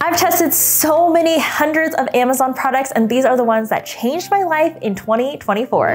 I've tested so many hundreds of Amazon products, and these are the ones that changed my life in 2024.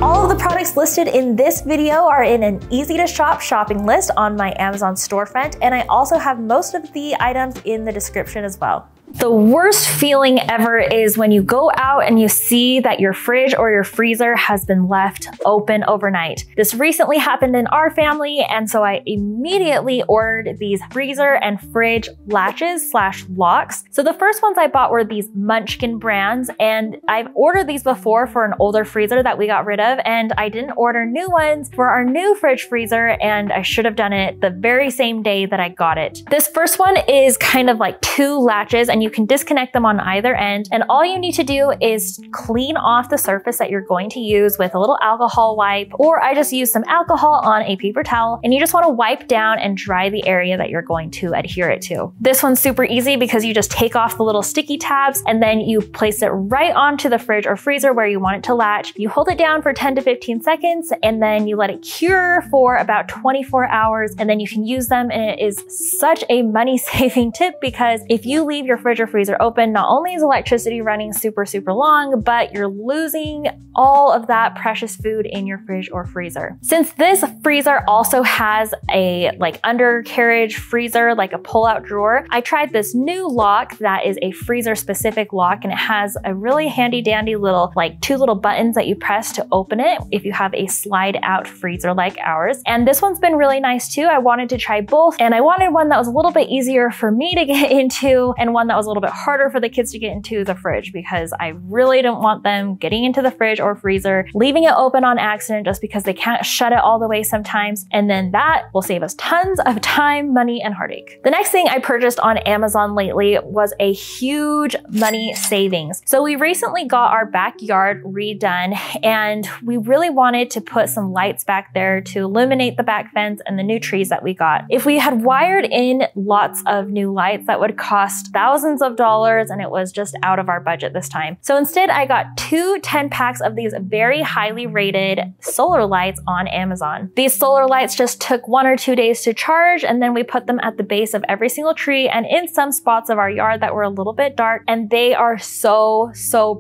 All of the products listed in this video are in an easy to shop shopping list on my Amazon storefront, and I also have most of the items in the description as well. The worst feeling ever is when you go out and you see that your fridge or your freezer has been left open overnight. This recently happened in our family, and so I immediately ordered these freezer and fridge latches / locks. So the first ones I bought were these Munchkin brands, and I've ordered these before for an older freezer that we got rid of, and I didn't order new ones for our new fridge freezer, and I should have done it the very same day that I got it. This first one is kind of like 2 latches, and you can disconnect them on either end, and all you need to do is clean off the surface that you're going to use with a little alcohol wipe, or I just use some alcohol on a paper towel, and you just want to wipe down and dry the area that you're going to adhere it to. This one's super easy because you just take off the little sticky tabs and then you place it right onto the fridge or freezer where you want it to latch. You hold it down for 10 to 15 seconds and then you let it cure for about 24 hours, and then you can use them, and it is such a money-saving tip because if you leave your fridge or freezer open, not only is electricity running super long, but you're losing all of that precious food in your fridge or freezer. Since this freezer also has a undercarriage freezer, like a pull-out drawer, I tried this new lock that is a freezer specific lock, and it has a really handy dandy little 2 little buttons that you press to open it if you have a slide out freezer like ours. And this one's been really nice too. I wanted to try both, and I wanted one that was a little bit easier for me to get into and one that was a little bit harder for the kids to get into the fridge, because I really don't want them getting into the fridge or freezer, leaving it open on accident just because they can't shut it all the way sometimes, and then that will save us tons of time, money, and heartache. The next thing I purchased on Amazon lately was a huge money savings. So we recently got our backyard redone, and we really wanted to put some lights back there to illuminate the back fence and the new trees that we got. If we had wired in lots of new lights, that would cost thousands of dollars, and it was just out of our budget this time. So instead I got 2 10-packs of these very highly rated solar lights on Amazon. These solar lights just took 1 or 2 days to charge, and then we put them at the base of every single tree and in some spots of our yard that were a little bit dark, and they are so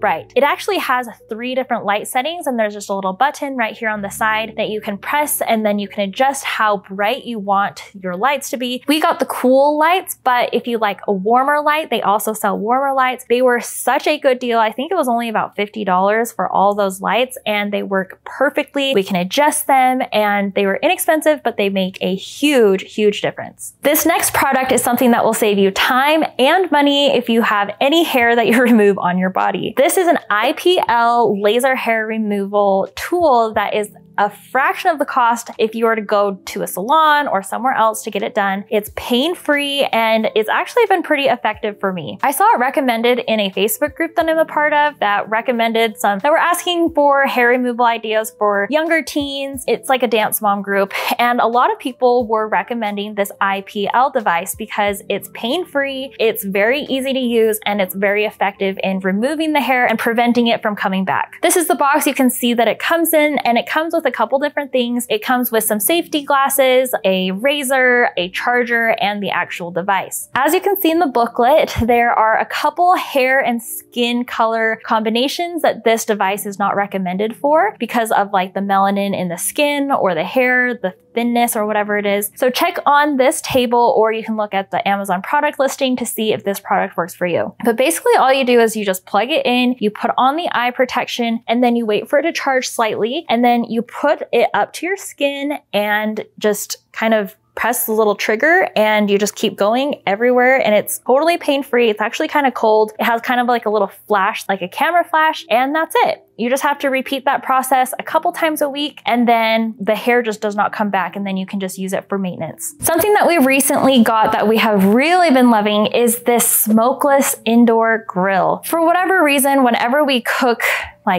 bright. It actually has 3 different light settings, and there's just a little button right here on the side that you can press, and then you can adjust how bright you want your lights to be. We got the cool lights, but if you like a warmer light, they also sell warmer lights. They were such a good deal. I think it was only about $50 for all those lights, and they work perfectly. We can adjust them, and they were inexpensive, but they make a huge difference. This next product is something that will save you time and money if you have any hair that you remove on your body. This is an IPL laser hair removal tool that is a fraction of the cost if you were to go to a salon or somewhere else to get it done. It's pain-free, and it's actually been pretty effective for me. I saw it recommended in a Facebook group that I'm a part of that recommended some that were asking for hair removal ideas for younger teens. It's like a dance mom group, and a lot of people were recommending this IPL device because it's pain-free, it's very easy to use, and it's very effective in removing the hair and preventing it from coming back. This is the box you can see that it comes in, and it comes with a couple different things. It comes with some safety glasses, a razor, a charger, and the actual device. As you can see in the booklet, there are a couple hair and skin color combinations that this device is not recommended for because of the melanin in the skin or the hair, the thinness, or whatever it is. So check on this table, or you can look at the Amazon product listing to see if this product works for you. But basically all you do is you just plug it in, you put on the eye protection, and then you wait for it to charge slightly, and then you put it up to your skin and just kind of press the little trigger, and you just keep going everywhere, and it's totally pain-free. It's actually kind of cold. It has kind of like a little flash, like a camera flash, and that's it. You just have to repeat that process a couple times a week, and then the hair just does not come back, and then you can just use it for maintenance. Something that we recently got that we have really been loving is this smokeless indoor grill. For whatever reason, whenever we cook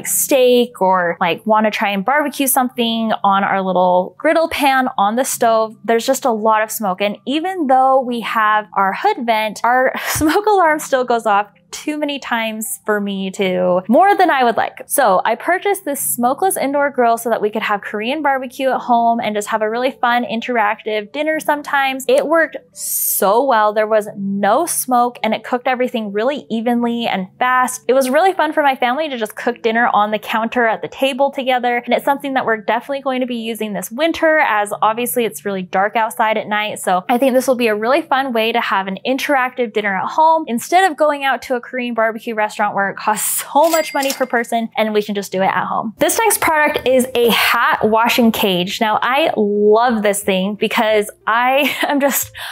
steak or want to try and barbecue something on our little griddle pan on the stove, there's just a lot of smoke. And even though we have our hood vent, our smoke alarm still goes off too many times for me to, more than I would like. So I purchased this smokeless indoor grill so that we could have Korean barbecue at home and just have a really fun interactive dinner sometimes. It worked so well. There was no smoke and it cooked everything really evenly and fast. It was really fun for my family to just cook dinner on the counter at the table together. And it's something that we're definitely going to be using this winter, as obviously it's really dark outside at night. So I think this will be a really fun way to have an interactive dinner at home instead of going out to a Korean barbecue restaurant where it costs so much money per person and we can just do it at home. This next product is a hat washing cage. Now I love this thing because I'm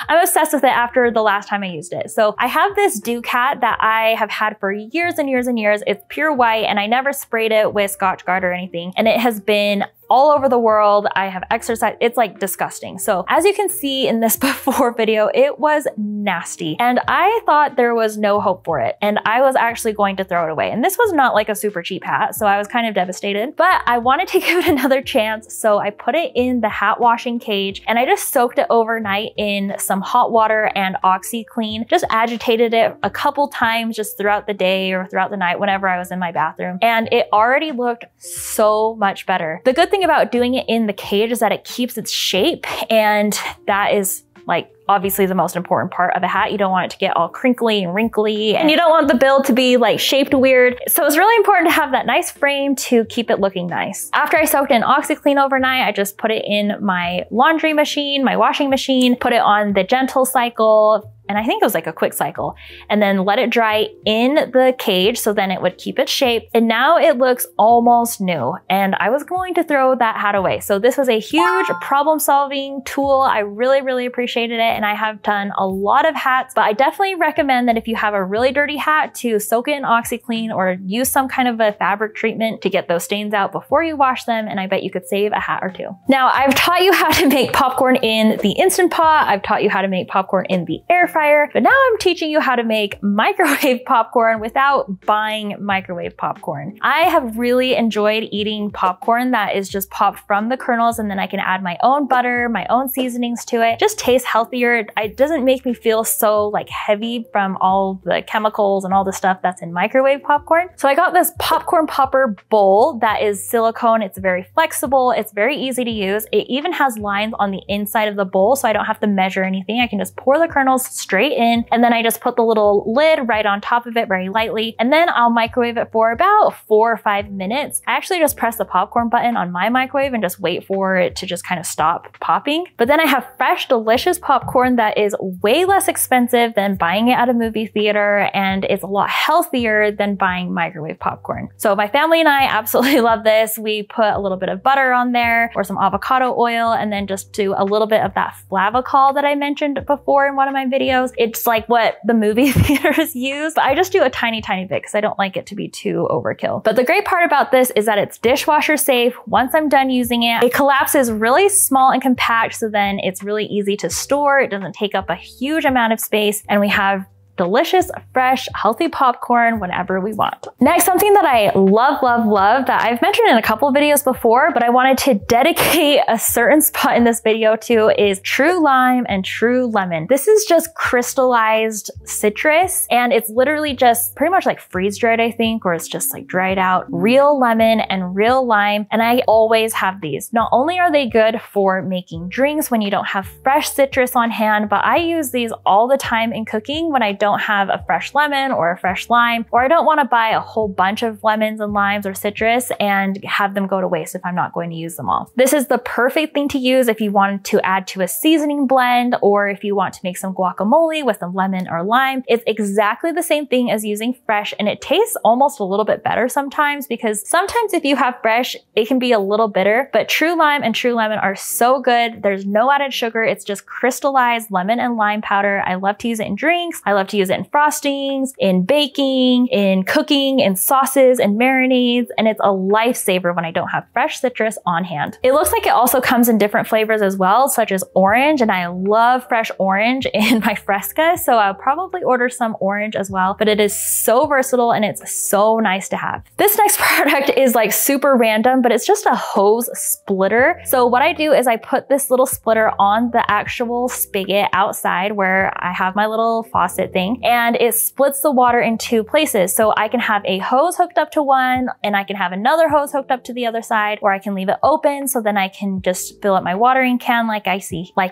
obsessed with it after the last time I used it. So I have this Duke hat that I have had for years and years and years. It's pure white and I never sprayed it with Scotch Guard or anything. And it has been all over the world. I have exercised. It's like disgusting. So as you can see in this before video, it was nasty and I thought there was no hope for it. And I was actually going to throw it away. And this was not like a super cheap hat. So I was kind of devastated, but I wanted to give it another chance. So I put it in the hat washing cage and I just soaked it overnight in some hot water and OxyClean, just agitated it a couple times just throughout the day or throughout the night whenever I was in my bathroom. And it already looked so much better. The good thing about doing it in the cage is that it keeps its shape, and that is like obviously the most important part of a hat. You don't want it to get all crinkly and wrinkly, and you don't want the bill to be like shaped weird. So it's really important to have that nice frame to keep it looking nice. After I soaked in OxyClean overnight, I just put it in my laundry machine, my washing machine, put it on the gentle cycle, and I think it was like a quick cycle, and then let it dry in the cage so then it would keep its shape. And now it looks almost new, and I was going to throw that hat away. So this was a huge problem solving tool. I really, really appreciated it. And I have done a lot of hats, but I definitely recommend that if you have a really dirty hat to soak it in OxyClean or use some kind of a fabric treatment to get those stains out before you wash them. And I bet you could save a hat or two. Now I've taught you how to make popcorn in the Instant Pot. I've taught you how to make popcorn in the air fryer, but now I'm teaching you how to make microwave popcorn without buying microwave popcorn. I have really enjoyed eating popcorn that is just popped from the kernels, and then I can add my own butter, my own seasonings to it. Just tastes healthier. It doesn't make me feel so like heavy from all the chemicals and all the stuff that's in microwave popcorn. So I got this popcorn popper bowl that is silicone. It's very flexible. It's very easy to use. It even has lines on the inside of the bowl, so I don't have to measure anything. I can just pour the kernels straight in, and then I just put the little lid right on top of it very lightly, and then I'll microwave it for about 4 or 5 minutes. I actually just press the popcorn button on my microwave and just wait for it to just kind of stop popping. But then I have fresh, delicious popcorn that is way less expensive than buying it at a movie theater, and it's a lot healthier than buying microwave popcorn. So my family and I absolutely love this. We put a little bit of butter on there or some avocado oil, and then just do a little bit of that Flavacol that I mentioned before in one of my videos. It's like what the movie theaters use, but I just do a tiny bit because I don't like it to be too overkill. But the great part about this is that it's dishwasher safe. Once I'm done using it, it collapses really small and compact, so then it's really easy to store. It doesn't take up a huge amount of space, and we have delicious, fresh, healthy popcorn whenever we want. Next, something that I love that I've mentioned in a couple of videos before, but I wanted to dedicate a certain spot in this video to is True Lime and True Lemon. This is just crystallized citrus, and it's literally just pretty much like freeze dried, I think, or it's just like dried out real lemon and real lime. And I always have these. Not only are they good for making drinks when you don't have fresh citrus on hand, but I use these all the time in cooking when I don't have a fresh lemon or a fresh lime, or I don't want to buy a whole bunch of lemons and limes or citrus and have them go to waste if I'm not going to use them all. This is the perfect thing to use if you wanted to add to a seasoning blend, or if you want to make some guacamole with some lemon or lime. It's exactly the same thing as using fresh, and it tastes almost a little bit better sometimes, because sometimes if you have fresh, it can be a little bitter, but True Lime and True Lemon are so good. There's no added sugar. It's just crystallized lemon and lime powder. I love to use it in drinks. I love to use it in frostings, in baking, in cooking, in sauces and marinades, and it's a lifesaver when I don't have fresh citrus on hand. It looks like it also comes in different flavors as well, such as orange, and I love fresh orange in my Fresca, so I'll probably order some orange as well, but it is so versatile and it's so nice to have. This next product is like super random, but it's just a hose splitter. So what I do is I put this little splitter on the actual spigot outside where I have my little faucet thing, clothing, and it splits the water in two places. So I can have a hose hooked up to one and I can have another hose hooked up to the other side, or I can leave it open so then I can just fill up my watering can like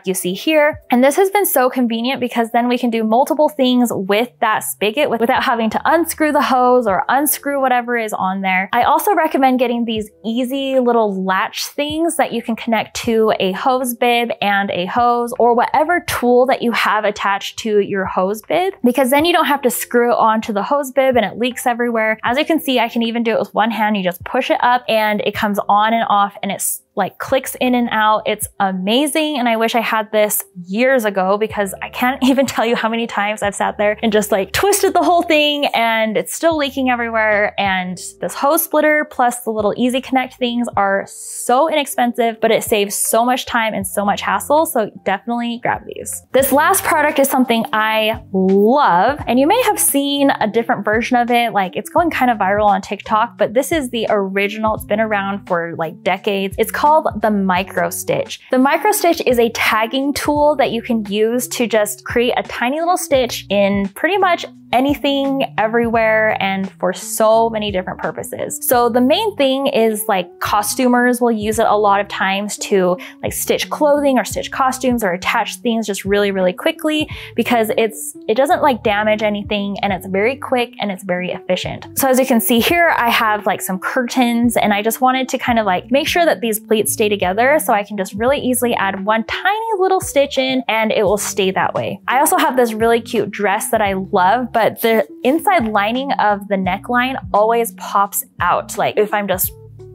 you see here. And this has been so convenient because then we can do multiple things with that spigot without having to unscrew the hose or unscrew whatever is on there. I also recommend getting these easy little latch things that you can connect to a hose bib and a hose, or whatever tool that you have attached to your hose bib, because then you don't have to screw it onto the hose bib and it leaks everywhere. As you can see, I can even do it with one hand. You just push it up and it comes on and off, and it's like clicks in and out. It's amazing. And I wish I had this years ago, because I can't even tell you how many times I've sat there and just like twisted the whole thing and it's still leaking everywhere. And this hose splitter plus the little easy connect things are so inexpensive, but it saves so much time and so much hassle. So definitely grab these. This last product is something I love, and you may have seen a different version of it. Like, it's going kind of viral on TikTok, but this is the original. It's been around for like decades. It's called the micro stitch. The micro stitch is a tagging tool that you can use to just create a tiny little stitch in pretty much anything, everywhere, and for so many different purposes. So the main thing is, like, costumers will use it a lot of times to like stitch clothing or stitch costumes or attach things just really, really quickly, because it doesn't like damage anything, and it's very quick and it's very efficient. So as you can see here, I have like some curtains, and I just wanted to kind of like make sure that these pleats stay together, so I can just really easily add one tiny little stitch in and it will stay that way. I also have this really cute dress that I love, but the inside lining of the neckline always pops out. Like, if I'm just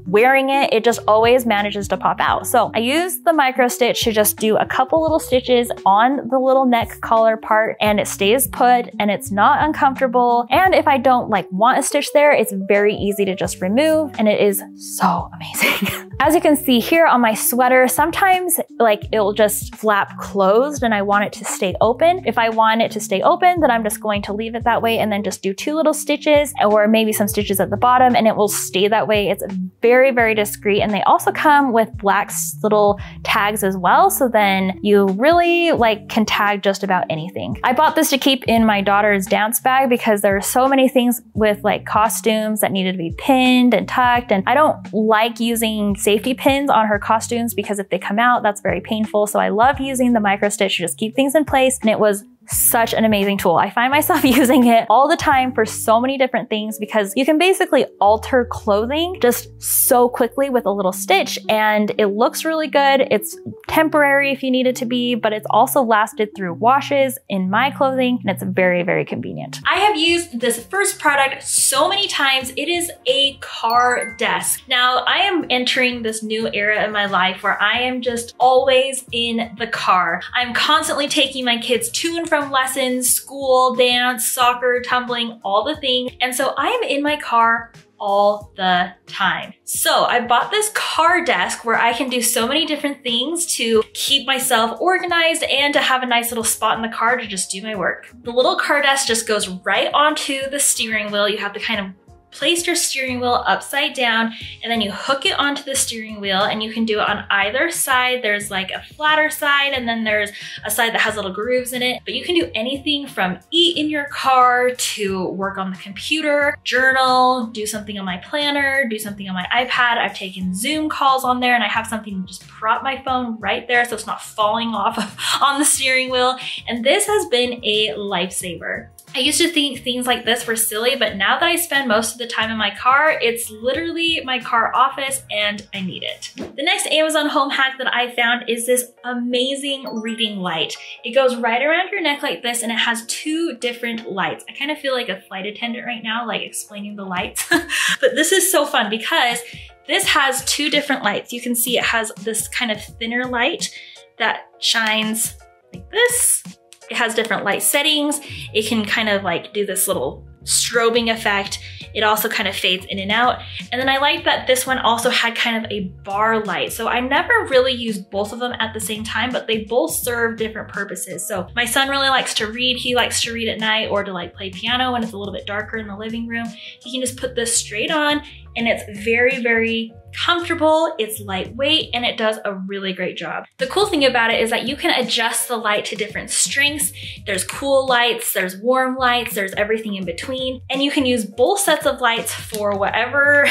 wearing it, it just always manages to pop out. So I use the micro stitch to just do a couple little stitches on the little neck collar part, and it stays put and it's not uncomfortable. And if I don't like want a stitch there, it's very easy to just remove, and it is so amazing. As you can see here on my sweater, sometimes like it'll just flap closed and I want it to stay open. If I want it to stay open, then I'm just going to leave it that way and then just do two little stitches, or maybe some stitches at the bottom, and it will stay that way. It's very, very discreet. And they also come with black little tags as well. So then you really like can tag just about anything. I bought this to keep in my daughter's dance bag because there are so many things with like costumes that needed to be pinned and tucked. And I don't like using safety pins on her costumes because if they come out, that's very painful. So I love using the micro stitch to just keep things in place. And it was such an amazing tool. I find myself using it all the time for so many different things, because you can basically alter clothing just so quickly with a little stitch, and it looks really good. It's temporary if you need it to be, but it's also lasted through washes in my clothing, and it's very, very convenient. I have used this first product so many times. It is a car desk. Now, I am entering this new era in my life where I am just always in the car. I'm constantly taking my kids to and from lessons, school, dance, soccer, tumbling, all the things. And so I am in my car all the time. So I bought this car desk where I can do so many different things to keep myself organized and to have a nice little spot in the car to just do my work. The little car desk just goes right onto the steering wheel. You have to kind of place your steering wheel upside down, and then you hook it onto the steering wheel, and you can do it on either side. There's like a flatter side, and then there's a side that has little grooves in it. But you can do anything from eat in your car to work on the computer, journal, do something on my planner, do something on my iPad. I've taken Zoom calls on there, and I have something to just prop my phone right there so it's not falling off on the steering wheel. And this has been a lifesaver. I used to think things like this were silly, but now that I spend most of the time in my car, it's literally my car office and I need it. The next Amazon home hack that I found is this amazing reading light. It goes right around your neck like this, and it has two different lights. I kind of feel like a flight attendant right now, like explaining the lights. But this is so fun because this has two different lights. You can see it has this kind of thinner light that shines like this. It has different light settings. It can kind of like do this little strobing effect. It also kind of fades in and out. And then I like that this one also had kind of a bar light. So I never really used both of them at the same time, but they both serve different purposes. So my son really likes to read. He likes to read at night or to like play piano when it's a little bit darker in the living room. He can just put this straight on and it's very, very comfortable, it's lightweight, and it does a really great job. The cool thing about it is that you can adjust the light to different strengths. There's cool lights, there's warm lights, there's everything in between, and you can use both sets of lights for whatever,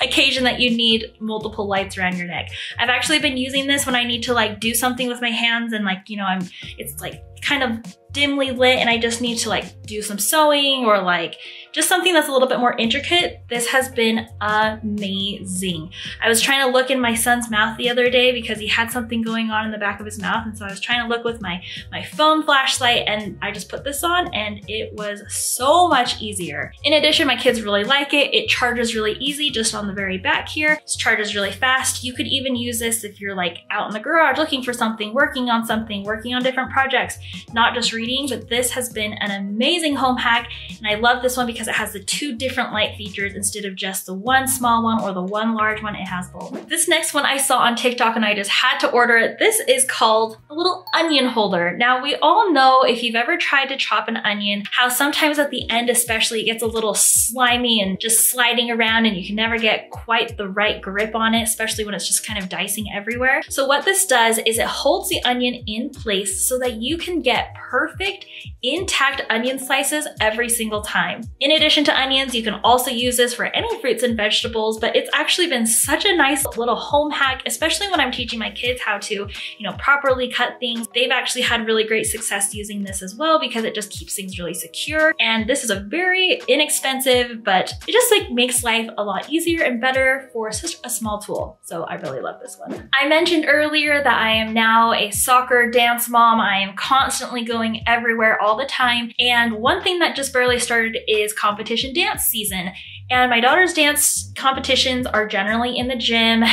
occasion that you need multiple lights around your neck. I've actually been using this when I need to like do something with my hands and like, it's like kind of dimly lit and I just need to like do some sewing or like just something that's a little bit more intricate. This has been amazing. I was trying to look in my son's mouth the other day because he had something going on in the back of his mouth, and so I was trying to look with my phone flashlight, and I just put this on and it was so much easier. In addition, my kids really like it. It charges really easy just on the very back here. It charges really fast. You could even use this if you're like out in the garage looking for something, working on different projects, not just reading, but this has been an amazing home hack. And I love this one because it has the 2 different light features instead of just the one small one or the one large one. It has both. This next one I saw on TikTok and I just had to order it. This is called a little onion holder. Now we all know, if you've ever tried to chop an onion, how sometimes at the end especially it gets a little slimy and just sliding around and you can never get quite the right grip on it, especially when it's just kind of dicing everywhere. So what this does is it holds the onion in place so that you can get perfect intact onion slices every single time. In addition to onions, you can also use this for any fruits and vegetables, but it's actually been such a nice little home hack, especially when I'm teaching my kids how to, properly cut things. They've actually had really great success using this as well because it just keeps things really secure. And this is a very inexpensive, but it just like makes life a lot easier and better for such a small tool. So I really love this one. I mentioned earlier that I am now a soccer dance mom. I am constantly going everywhere all the time. And one thing that just barely started is competition dance season. And my daughter's dance competitions are generally in the gym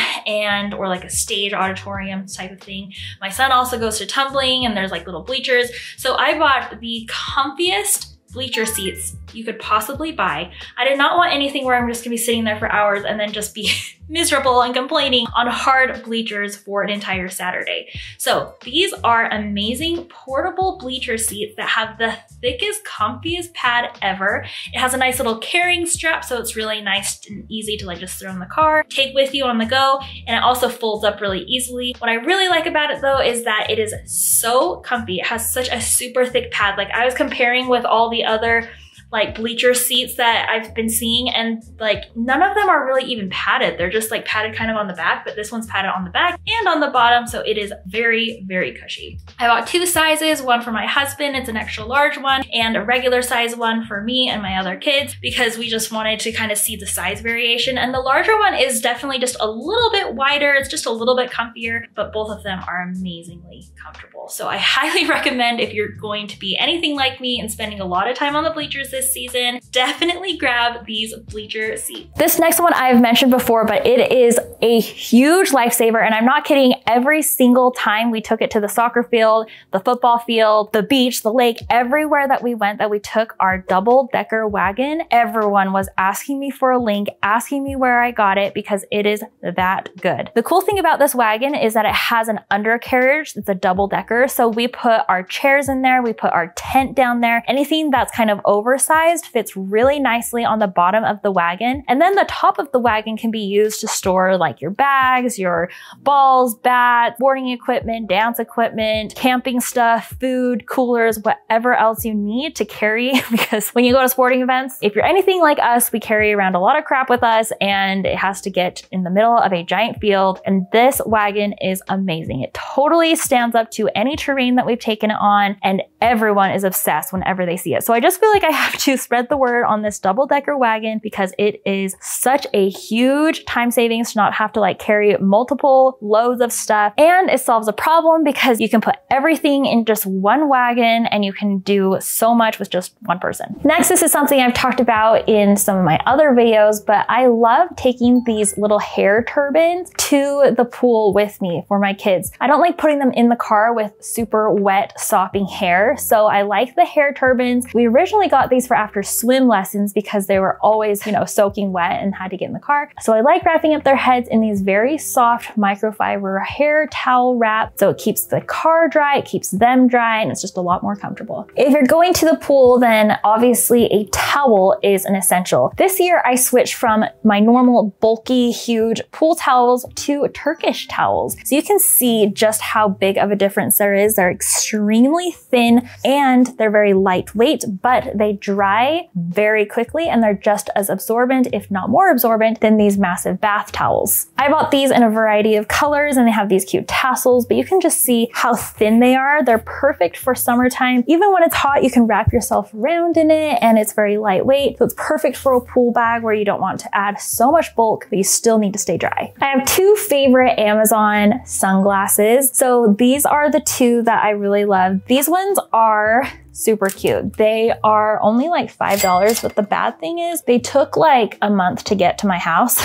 or like a stage auditorium type of thing. My son also goes to tumbling and there's like little bleachers. So I bought the comfiest bleacher seats you could possibly buy. I did not want anything where I'm just gonna be sitting there for hours and then just be miserable and complaining on hard bleachers for an entire Saturday. So these are amazing portable bleacher seats that have the thickest, comfiest pad ever. It has a nice little carrying strap, so it's really nice and easy to like just throw in the car, take with you on the go, and it also folds up really easily. What I really like about it though is that it is so comfy. It has such a super thick pad. Like I was comparing with all the other like bleacher seats that I've been seeing, and like none of them are really even padded. They're just like padded kind of on the back, but this one's padded on the back and on the bottom, so it is very, very cushy. I bought 2 sizes, one for my husband, it's an extra large one, and a regular size one for me and my other kids, because we just wanted to kind of see the size variation. And the larger one is definitely just a little bit wider, it's just a little bit comfier, but both of them are amazingly comfortable. So I highly recommend, if you're going to be anything like me and spending a lot of time on the bleachers this season, definitely grab these bleacher seats. This next one I've mentioned before, but it is a huge lifesaver, and I'm not kidding. Every single time we took it to the soccer field, the football field, the beach, the lake, everywhere that we went that we took our double-decker wagon, everyone was asking me for a link, asking me where I got it, because it is that good. The cool thing about this wagon is that it has an undercarriage. It's a double-decker, so we put our chairs in there, we put our tent down there. Anything that's kind of oversized fits really nicely on the bottom of the wagon. And then the top of the wagon can be used to store like your bags, your balls, bats, boarding equipment, dance equipment, camping stuff, food, coolers, whatever else you need to carry. Because when you go to sporting events, if you're anything like us, we carry around a lot of crap with us, and it has to get in the middle of a giant field. And this wagon is amazing. It totally stands up to any terrain that we've taken it on, and everyone is obsessed whenever they see it. So I just feel like I have to spread the word on this double-decker wagon, because it is such a huge time savings to not have to like carry multiple loads of stuff. And it solves a problem because you can put everything in just one wagon and you can do so much with just one person. Next, this is something I've talked about in some of my other videos, but I love taking these little hair turbans to the pool with me for my kids. I don't like putting them in the car with super wet, sopping hair, so I like the hair turbans. We originally got these these for after swim lessons because they were always, you know, soaking wet and had to get in the car. So I like wrapping up their heads in these very soft microfiber hair towel wrap. So it keeps the car dry, it keeps them dry, and it's just a lot more comfortable. If you're going to the pool, then obviously a towel is an essential. This year I switched from my normal bulky, huge pool towels to Turkish towels. So you can see just how big of a difference there is. They're extremely thin and they're very lightweight, but they dry very quickly and they're just as absorbent, if not more absorbent, than these massive bath towels. I bought these in a variety of colors and they have these cute tassels, but you can just see how thin they are. They're perfect for summertime. Even when it's hot, you can wrap yourself around in it and it's very lightweight. So it's perfect for a pool bag where you don't want to add so much bulk, but you still need to stay dry. I have two favorite Amazon sunglasses. So these are the two that I really love. These ones are super cute. They are only like $5, but the bad thing is they took like a month to get to my house,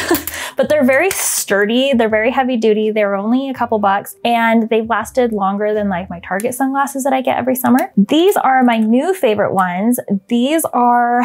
but they're very sturdy. They're very heavy duty. They were only a couple bucks and they've lasted longer than like my Target sunglasses that I get every summer. These are my new favorite ones. These are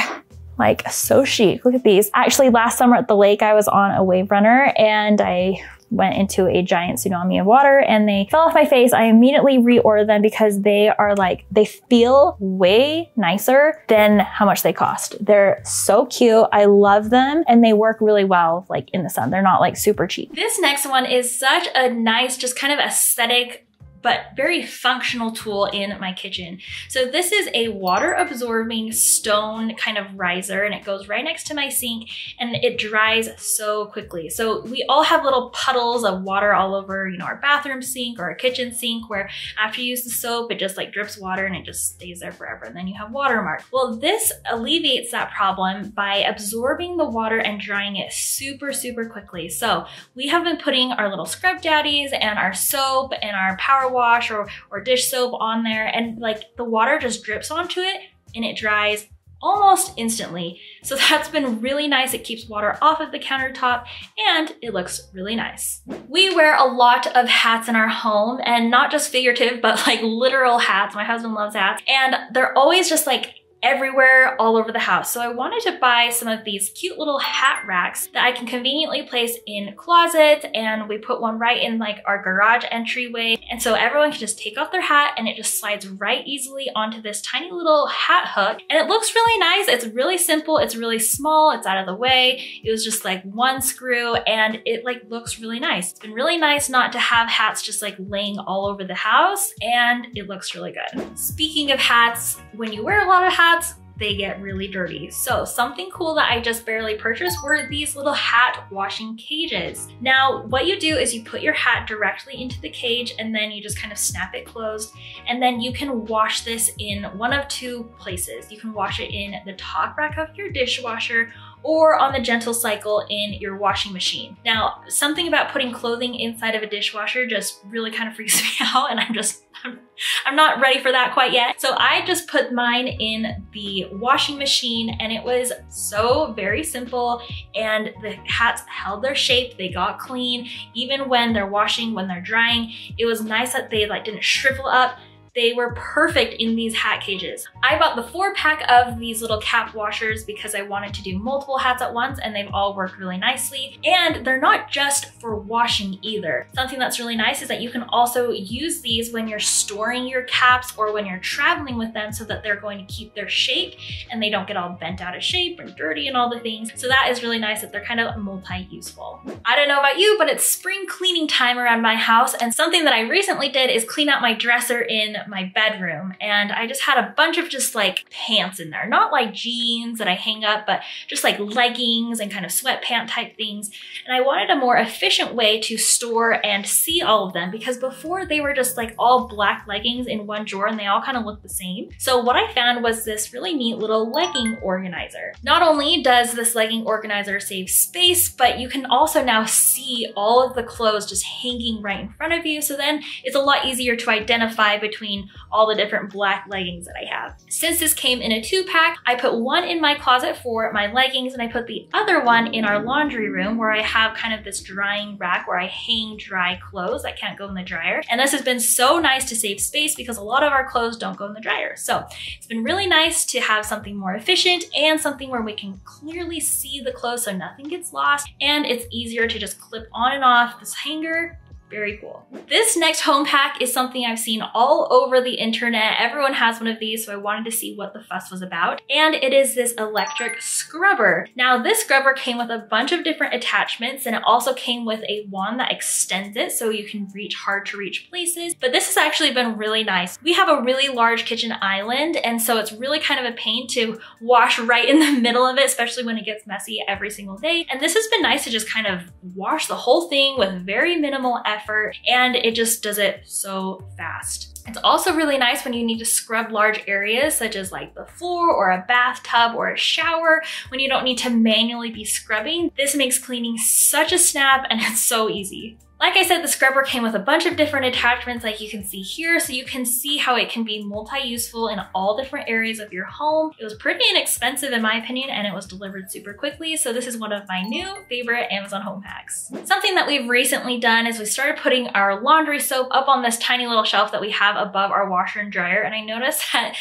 like so chic. Look at these. Actually, last summer at the lake, I was on a wave runner and I went into a giant tsunami of water and they fell off my face. I immediately reordered them because they are like, they feel way nicer than how much they cost. They're so cute. I love them and they work really well like in the sun. They're not like super cheap. This next one is such a nice, just kind of aesthetic but very functional tool in my kitchen. So this is a water absorbing stone kind of riser and it goes right next to my sink and it dries so quickly. So we all have little puddles of water all over, you know, our bathroom sink or our kitchen sink where after you use the soap, it just like drips water and it just stays there forever. And then you have watermarks. Well, this alleviates that problem by absorbing the water and drying it super, super quickly. So we have been putting our little scrub daddies and our soap and our power wash or dish soap on there and like the water just drips onto it and it dries almost instantly. So that's been really nice. It keeps water off of the countertop and it looks really nice. We wear a lot of hats in our home and not just figurative, but like literal hats. My husband loves hats and they're always just like everywhere all over the house. So I wanted to buy some of these cute little hat racks that I can conveniently place in closets, and we put one right in like our garage entryway. And so everyone can just take off their hat and it just slides right easily onto this tiny little hat hook. And it looks really nice. It's really simple. It's really small. It's out of the way. It was just like one screw and it like looks really nice. It's been really nice not to have hats just like laying all over the house and it looks really good. Speaking of hats, when you wear a lot of hats, they get really dirty. So something cool that I just barely purchased were these little hat washing cages. Now, what you do is you put your hat directly into the cage and then you just kind of snap it closed. And then you can wash this in one of two places. You can wash it in the top rack of your dishwasher or on the gentle cycle in your washing machine. Now, something about putting clothing inside of a dishwasher just really kind of freaks me out and I'm not ready for that quite yet. So I just put mine in the washing machine and it was so very simple and the hats held their shape, they got clean. Even when they're washing, when they're drying, it was nice that they like didn't shrivel up. They were perfect in these hat cages. I bought the 4-pack of these little cap washers because I wanted to do multiple hats at once and they've all worked really nicely. And they're not just for washing either. Something that's really nice is that you can also use these when you're storing your caps or when you're traveling with them so that they're going to keep their shape and they don't get all bent out of shape and dirty and all the things. So that is really nice that they're kind of multi-useful. I don't know about you, but it's spring cleaning time around my house and something that I recently did is clean out my dresser in my bedroom and I just had a bunch of just like pants in there, not like jeans that I hang up, but just like leggings and kind of sweatpant type things. And I wanted a more efficient way to store and see all of them because before they were just like all black leggings in one drawer and they all kind of look the same. So what I found was this really neat little legging organizer. Not only does this legging organizer save space, but you can also now see all of the clothes just hanging right in front of you. So then it's a lot easier to identify between between all the different black leggings that I have. Since this came in a 2-pack, I put one in my closet for my leggings and I put the other one in our laundry room where I have kind of this drying rack where I hang dry clothes that can't go in the dryer. And this has been so nice to save space because a lot of our clothes don't go in the dryer. So it's been really nice to have something more efficient and something where we can clearly see the clothes so nothing gets lost, and it's easier to just clip on and off this hanger. Very cool. This next home pack is something I've seen all over the internet. Everyone has one of these, so I wanted to see what the fuss was about. And it is this electric scrubber. Now this scrubber came with a bunch of different attachments, and it also came with a wand that extends it so you can reach hard to reach places. But this has actually been really nice. We have a really large kitchen island, and so it's really kind of a pain to wash right in the middle of it, especially when it gets messy every single day. And this has been nice to just kind of wash the whole thing with very minimal effort, and it just does it so fast. It's also really nice when you need to scrub large areas such as like the floor or a bathtub or a shower when you don't need to manually be scrubbing. This makes cleaning such a snap, and it's so easy. Like I said, the scrubber came with a bunch of different attachments like you can see here, so you can see how it can be multi-useful in all different areas of your home. It was pretty inexpensive in my opinion, and it was delivered super quickly, so this is one of my new favorite Amazon home hacks. Something that we've recently done is we started putting our laundry soap up on this tiny little shelf that we have above our washer and dryer, and I noticed that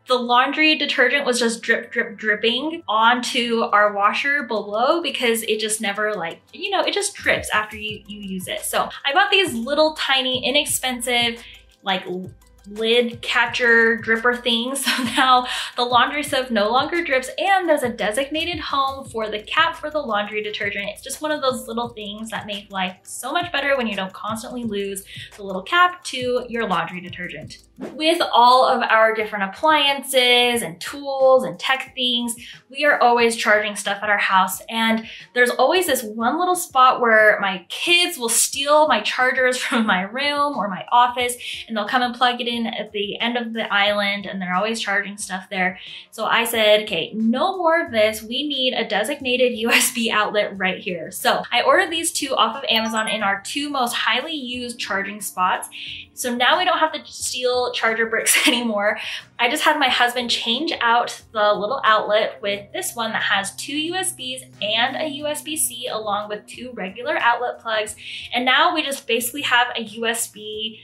the laundry detergent was just drip, drip, dripping onto our washer below because it just never like, you know, it just drips after you use it. So I bought these little tiny inexpensive like lid catcher dripper things. So now the laundry soap no longer drips, and there's a designated home for the cap for the laundry detergent. It's just one of those little things that make life so much better when you don't constantly lose the little cap to your laundry detergent. With all of our different appliances and tools and tech things, we are always charging stuff at our house, and there's always this one little spot where my kids will steal my chargers from my room or my office, and they'll come and plug it in at the end of the island, and they're always charging stuff there. So I said, okay, no more of this. We need a designated USB outlet right here. So I ordered these two off of Amazon in our 2 most highly used charging spots. So now we don't have to steal charger bricks anymore. I just had my husband change out the little outlet with this one that has 2 USBs and a USB-C along with 2 regular outlet plugs. And now we just basically have a USB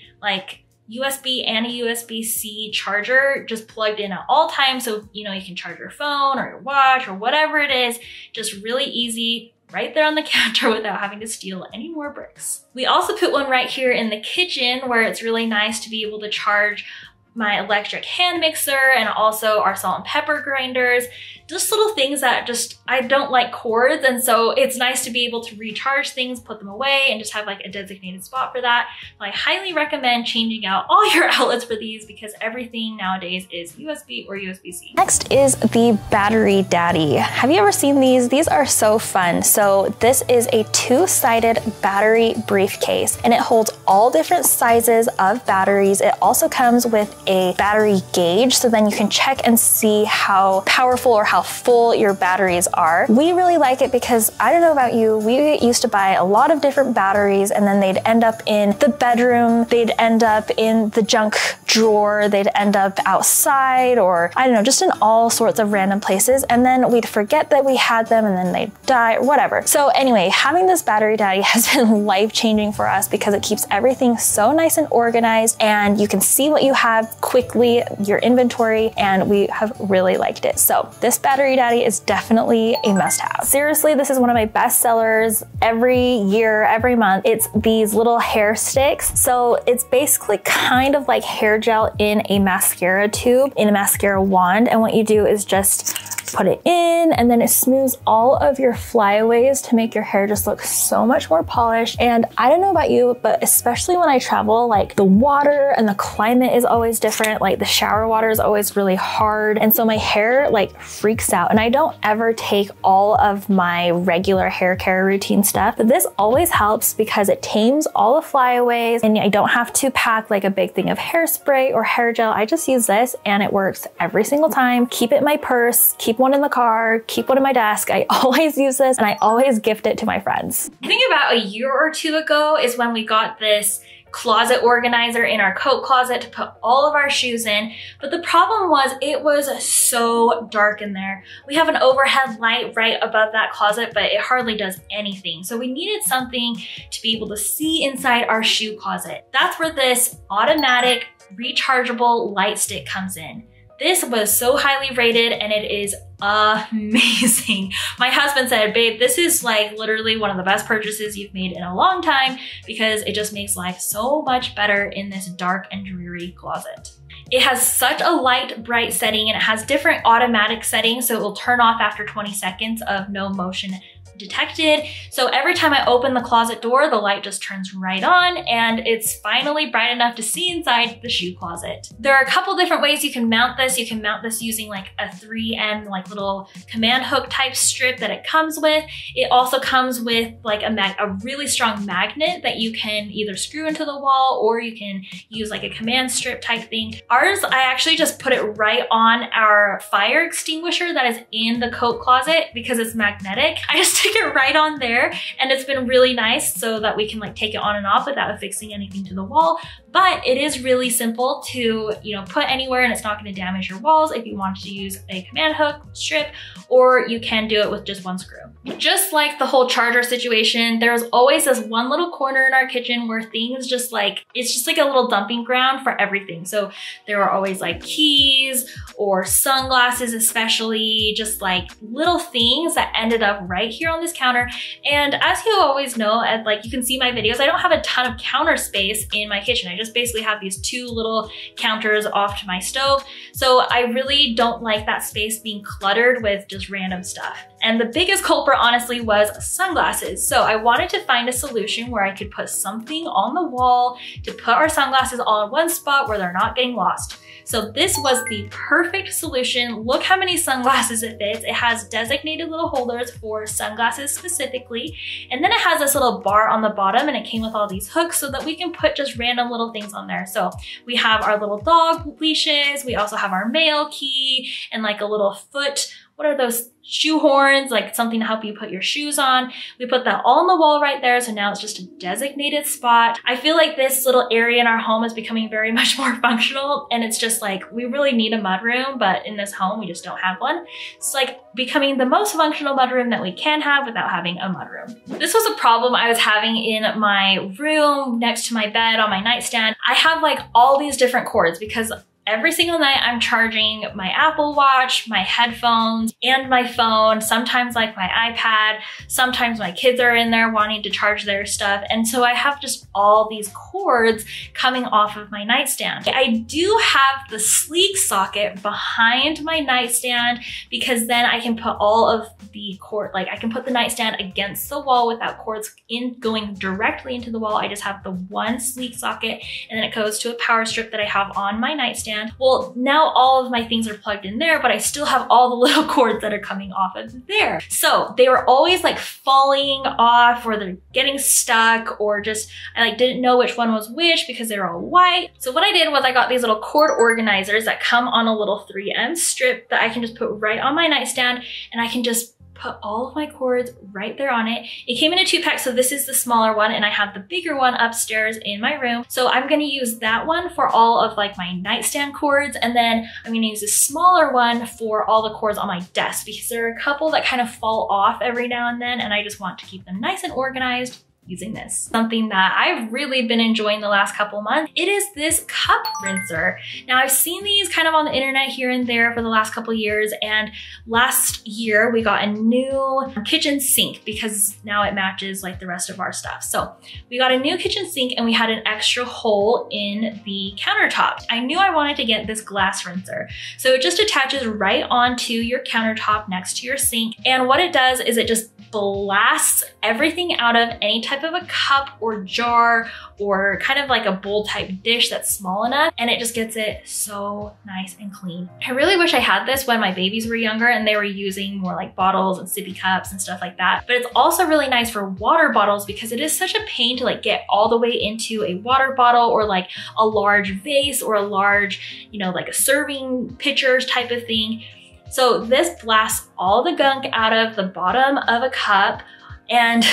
and a USB-C charger just plugged in at all times. So, you know, you can charge your phone or your watch or whatever it is, just really easy right there on the counter without having to steal any more bricks. We also put one right here in the kitchen where it's really nice to be able to charge my electric hand mixer and also our salt and pepper grinders. Just little things that just, I don't like cords, and so it's nice to be able to recharge things, put them away, and just have like a designated spot for that. So I highly recommend changing out all your outlets for these because everything nowadays is USB or USB-C. Next is the Battery Daddy. Have you ever seen these? These are so fun. So this is a 2-sided battery briefcase, and it holds all different sizes of batteries. It also comes with a battery gauge, so then you can check and see how powerful or how full your batteries are. We really like it because, I don't know about you, we used to buy a lot of different batteries, and then they'd end up in the bedroom, they'd end up in the junk drawer, they'd end up outside, or I don't know, just in all sorts of random places, and then we'd forget that we had them, and then they'd die or whatever. So anyway, having this Battery Daddy has been life-changing for us because it keeps everything so nice and organized, and you can see what you have quickly, your inventory, and we have really liked it. So this Battery Daddy is definitely a must-have. Seriously, this is one of my best sellers every year, every month. It's these little hair sticks. So it's basically kind of like hair gel in a mascara tube, in a mascara wand. And what you do is just put it in, and then it smooths all of your flyaways to make your hair just look so much more polished. And I don't know about you, but especially when I travel, like the water and the climate is always different. Like the shower water is always really hard. And so my hair like freaks out, and I don't ever take all of my regular hair care routine stuff. But this always helps because it tames all the flyaways, and I don't have to pack like a big thing of hairspray or hair gel. I just use this and it works every single time. Keep it in my purse, keep one in the car, keep one in my desk. I always use this, and I always gift it to my friends. I think about a year or 2 ago is when we got this closet organizer in our coat closet to put all of our shoes in. But the problem was it was so dark in there. We have an overhead light right above that closet, but it hardly does anything. So we needed something to be able to see inside our shoe closet. That's where this automatic rechargeable light stick comes in. This was so highly rated and it is amazing. My husband said, babe, this is like literally one of the best purchases you've made in a long time because it just makes life so much better in this dark and dreary closet. It has such a light, bright setting and it has different automatic settings, so it will turn off after 20 seconds of no motion detected. So every time I open the closet door, the light just turns right on and it's finally bright enough to see inside the shoe closet. There are a couple different ways you can mount this. You can mount this using like a 3M like little command hook type strip that it comes with. It also comes with like a really strong magnet that you can either screw into the wall or you can use like a command strip type thing. Ours, I actually just put it right on our fire extinguisher that is in the coat closet because it's magnetic. I just stick it right on there and it's been really nice so that we can like take it on and off without affixing anything to the wall. But it is really simple to, you know, put anywhere and it's not going to damage your walls if you wanted to use a command hook strip, or you can do it with just one screw. Just like the whole charger situation, there's always this one little corner in our kitchen where things just like, it's just like a little dumping ground for everything. So there are always like keys or sunglasses, especially just like little things that ended up right here on this counter. And as you always know, and like you can see my videos, I don't have a ton of counter space in my kitchen. I just basically have these two little counters off to my stove. So I really don't like that space being cluttered with just random stuff. And the biggest culprit honestly was sunglasses. So I wanted to find a solution where I could put something on the wall to put our sunglasses all in one spot where they're not getting lost. So this was the perfect solution. Look how many sunglasses it fits. It has designated little holders for sunglasses specifically. And then it has this little bar on the bottom and it came with all these hooks so that we can put just random little things on there. So we have our little dog leashes. We also have our mail key and like a little foot, what are those, shoe horns, like something to help you put your shoes on. We put that all on the wall right there, so now it's just a designated spot. I feel like this little area in our home is becoming very much more functional, and it's just like, we really need a mudroom, but in this home, we just don't have one. It's like becoming the most functional mudroom that we can have without having a mudroom. This was a problem I was having in my room, next to my bed, on my nightstand. I have like all these different cords because every single night I'm charging my Apple Watch, my headphones, and my phone, sometimes like my iPad, sometimes my kids are in there wanting to charge their stuff. And so I have just all these cords coming off of my nightstand. I do have the sleek socket behind my nightstand because then I can put all of the cord, like I can put the nightstand against the wall without cords going directly into the wall. I just have the one sleek socket and then it goes to a power strip that I have on my nightstand. Well, now all of my things are plugged in there, but I still have all the little cords that are coming off of there. So they were always like falling off or they're getting stuck or just, I like didn't know which one was which because they were all white. So what I did was I got these little cord organizers that come on a little 3M strip that I can just put right on my nightstand and I can just put all of my cords right there on it. It came in a 2-pack, so this is the smaller one and I have the bigger one upstairs in my room. So I'm gonna use that one for all of like my nightstand cords, and then I'm gonna use a smaller one for all the cords on my desk because there are a couple that kind of fall off every now and then and I just want to keep them nice and organized using this. Something that I've really been enjoying the last couple months, it is this cup rinser. Now I've seen these kind of on the internet here and there for the last couple years, and last year we got a new kitchen sink because now it matches like the rest of our stuff. So we got a new kitchen sink and we had an extra hole in the countertop. I knew I wanted to get this glass rinser. So it just attaches right onto your countertop next to your sink, and what it does is it just blasts everything out of any type of a cup or jar or kind of like a bowl type dish that's small enough, and it just gets it so nice and clean. I really wish I had this when my babies were younger and they were using more like bottles and sippy cups and stuff like that. But it's also really nice for water bottles because it is such a pain to like get all the way into a water bottle or like a large vase or a large, you know, like a serving pitchers type of thing. So this blasts all the gunk out of the bottom of a cup, and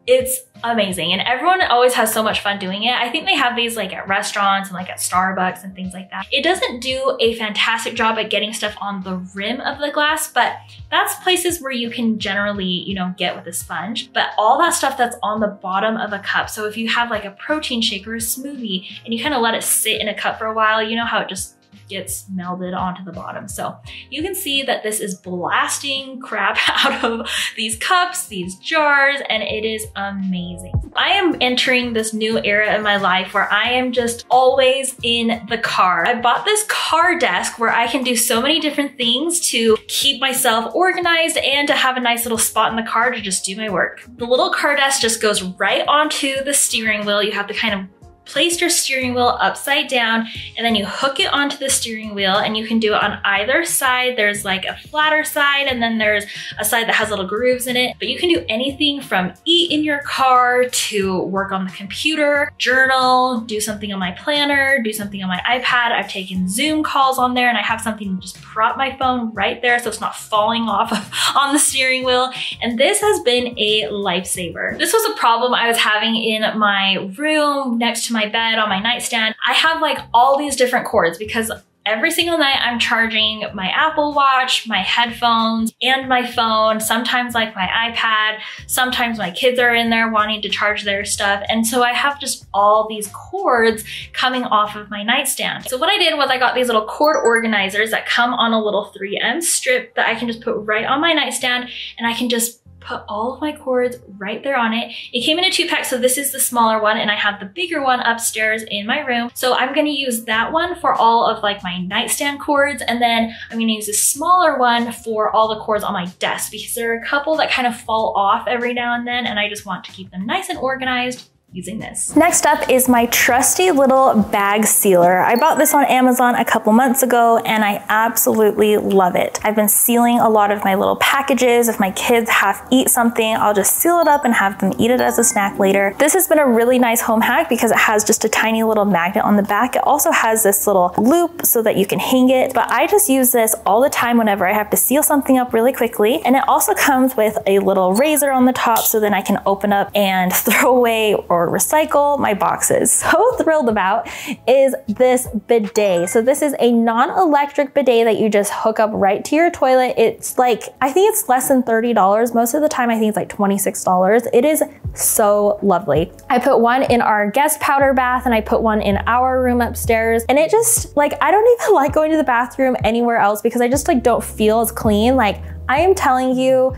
It's amazing, and everyone always has so much fun doing it. I think they have these like at restaurants and like at Starbucks and things like that. It doesn't do a fantastic job at getting stuff on the rim of the glass, but that's places where you can generally, you know, get with a sponge. But all that stuff that's on the bottom of a cup, so if you have like a protein shake or a smoothie and you kind of let it sit in a cup for a while, you know how it just gets melded onto the bottom. So you can see that this is blasting crap out of these cups, these jars, and it is amazing. I am entering this new era in my life where I am just always in the car. I bought this car desk where I can do so many different things to keep myself organized and to have a nice little spot in the car to just do my work. The little car desk just goes right onto the steering wheel. You have to kind of place your steering wheel upside down, and then you hook it onto the steering wheel, and you can do it on either side. There's like a flatter side, and then there's a side that has little grooves in it. But you can do anything from eat in your car to work on the computer, journal, do something on my planner, do something on my iPad. I've taken Zoom calls on there, and I have something to just prop my phone right there so it's not falling off on the steering wheel. And this has been a lifesaver. This was a problem I was having in my room next to my bed on my nightstand. I have like all these different cords because every single night I'm charging my Apple Watch, my headphones, and my phone, sometimes like my iPad, sometimes my kids are in there wanting to charge their stuff. And so I have just all these cords coming off of my nightstand. So what I did was I got these little cord organizers that come on a little 3M strip that I can just put right on my nightstand, and I can just put all of my cords right there on it. It came in a 2-pack, so this is the smaller one, and I have the bigger one upstairs in my room. So I'm gonna use that one for all of like my nightstand cords, and then I'm gonna use a smaller one for all the cords on my desk because there are a couple that kind of fall off every now and then, and I just want to keep them nice and organized using this. Next up is my trusty little bag sealer. I bought this on Amazon a couple months ago, and I absolutely love it. I've been sealing a lot of my little packages. If my kids eat something, I'll just seal it up and have them eat it as a snack later. This has been a really nice home hack because it has just a tiny little magnet on the back. It also has this little loop so that you can hang it, but I just use this all the time whenever I have to seal something up really quickly. And it also comes with a little razor on the top, so then I can open up and throw away or recycle my boxes. So thrilled about is this bidet. So this is a non-electric bidet that you just hook up right to your toilet. It's like, I think it's less than $30. Most of the time I think it's like $26. It is so lovely. I put one in our guest powder bath, and I put one in our room upstairs, and it just like, I don't even like going to the bathroom anywhere else because I just like don't feel as clean. Like, I am telling you,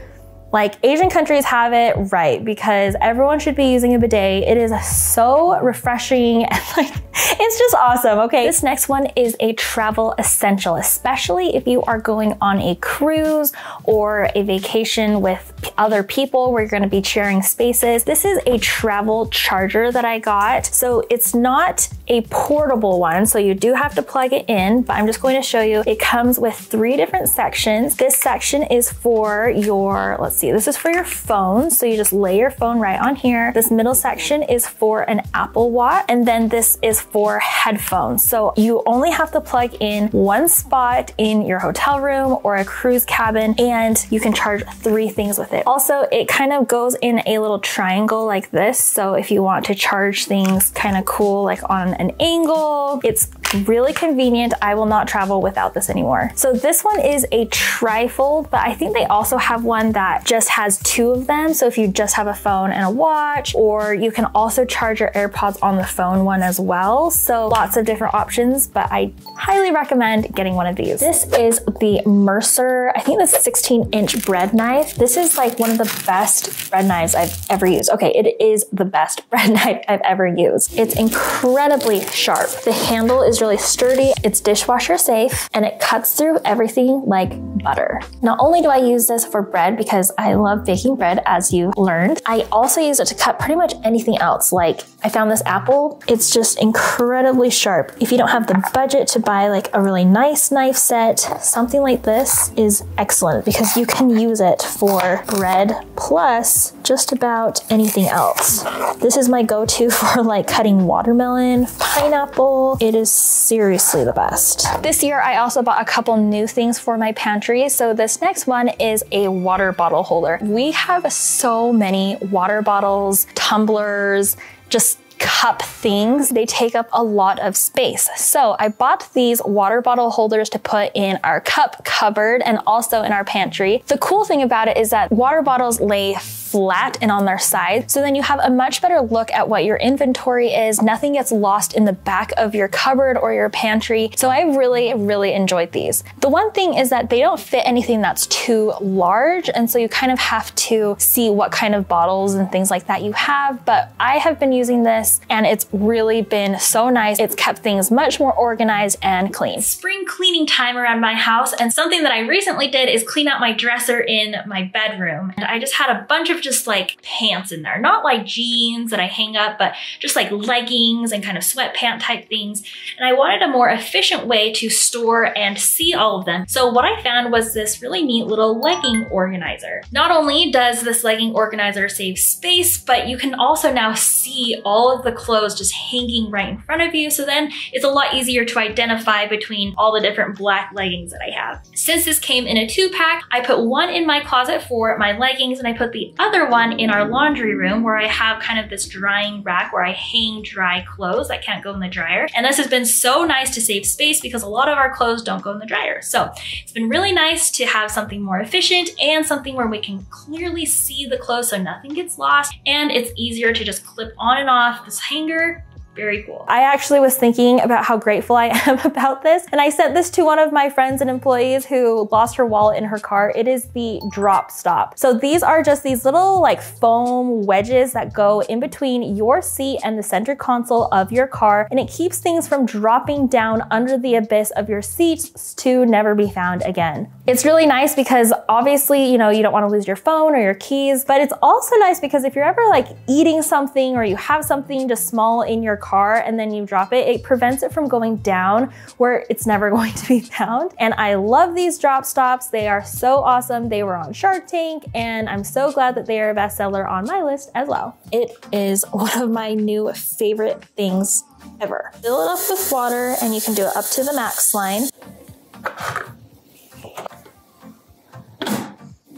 like, Asian countries have it right because everyone should be using a bidet. It is so refreshing and like, it's just awesome. Okay, this next one is a travel essential, especially if you are going on a cruise or a vacation with other people where you're gonna be sharing spaces. This is a travel charger that I got. So it's not a portable one, so you do have to plug it in, but I'm just going to show you. It comes with 3 different sections. This section is for your, let's see, this is for your phone. So you just lay your phone right on here. This middle section is for an Apple Watch, and then this is for headphones. So you only have to plug in one spot in your hotel room or a cruise cabin, and you can charge 3 things with it. Also, it kind of goes in a little triangle like this. So if you want to charge things kind of cool, like on an angle, it's really convenient. I will not travel without this anymore. So this one is a trifold, but I think they also have one that just has 2 of them. So if you just have a phone and a watch, or you can also charge your AirPods on the phone one as well. So lots of different options, but I highly recommend getting one of these. This is the Mercer, I think this 16-inch bread knife. This is like one of the best bread knives I've ever used. Okay, it is the best bread knife I've ever used. It's incredibly sharp. The handle is really sturdy, it's dishwasher safe, and it cuts through everything like butter. Not only do I use this for bread because I love baking bread, as you learned, I also use it to cut pretty much anything else. Like, I found this apple, it's just incredibly sharp. If you don't have the budget to buy like a really nice knife set, something like this is excellent because you can use it for bread plus just about anything else. This is my go-to for like cutting watermelon, pineapple. It is seriously the best. This year, I also bought a couple new things for my pantry. So this next one is a water bottle holder. We have so many water bottles, tumblers, just cup things. They take up a lot of space. So I bought these water bottle holders to put in our cup cupboard and also in our pantry. The cool thing about it is that water bottles lay flat and on their side. So then you have a much better look at what your inventory is. Nothing gets lost in the back of your cupboard or your pantry. So I really, really enjoyed these. The one thing is that they don't fit anything that's too large. And so you kind of have to see what kind of bottles and things like that you have. But I have been using this and it's really been so nice. It's kept things much more organized and clean. Spring cleaning time around my house, and something that I recently did is clean out my dresser in my bedroom. And I just had a bunch of just like pants in there, not like jeans that I hang up, but just like leggings and kind of sweatpant type things. And I wanted a more efficient way to store and see all of them. So what I found was this really neat little legging organizer. Not only does this legging organizer save space, but you can also now see all of the clothes just hanging right in front of you. So then it's a lot easier to identify between all the different black leggings that I have. Since this came in a 2-pack, I put one in my closet for my leggings and I put the other one in our laundry room where I have kind of this drying rack where I hang dry clothes that can't go in the dryer. And this has been so nice to save space because a lot of our clothes don't go in the dryer. So it's been really nice to have something more efficient and something where we can clearly see the clothes so nothing gets lost, and it's easier to just clip on and off this hanger. Very cool. I actually was thinking about how grateful I am about this, and I sent this to one of my friends and employees who lost her wallet in her car. It is the drop stop. So these are just these little like foam wedges that go in between your seat and the center console of your car, and it keeps things from dropping down under the abyss of your seats to never be found again. It's really nice because obviously, you know, you don't want to lose your phone or your keys, but it's also nice because if you're ever like eating something or you have something just small in your car and then you drop it, it prevents it from going down where it's never going to be found. And I love these drop stops. They are so awesome. They were on Shark Tank, and I'm so glad that they are a bestseller on my list as well. It is one of my new favorite things ever. Fill it up with water and you can do it up to the max line.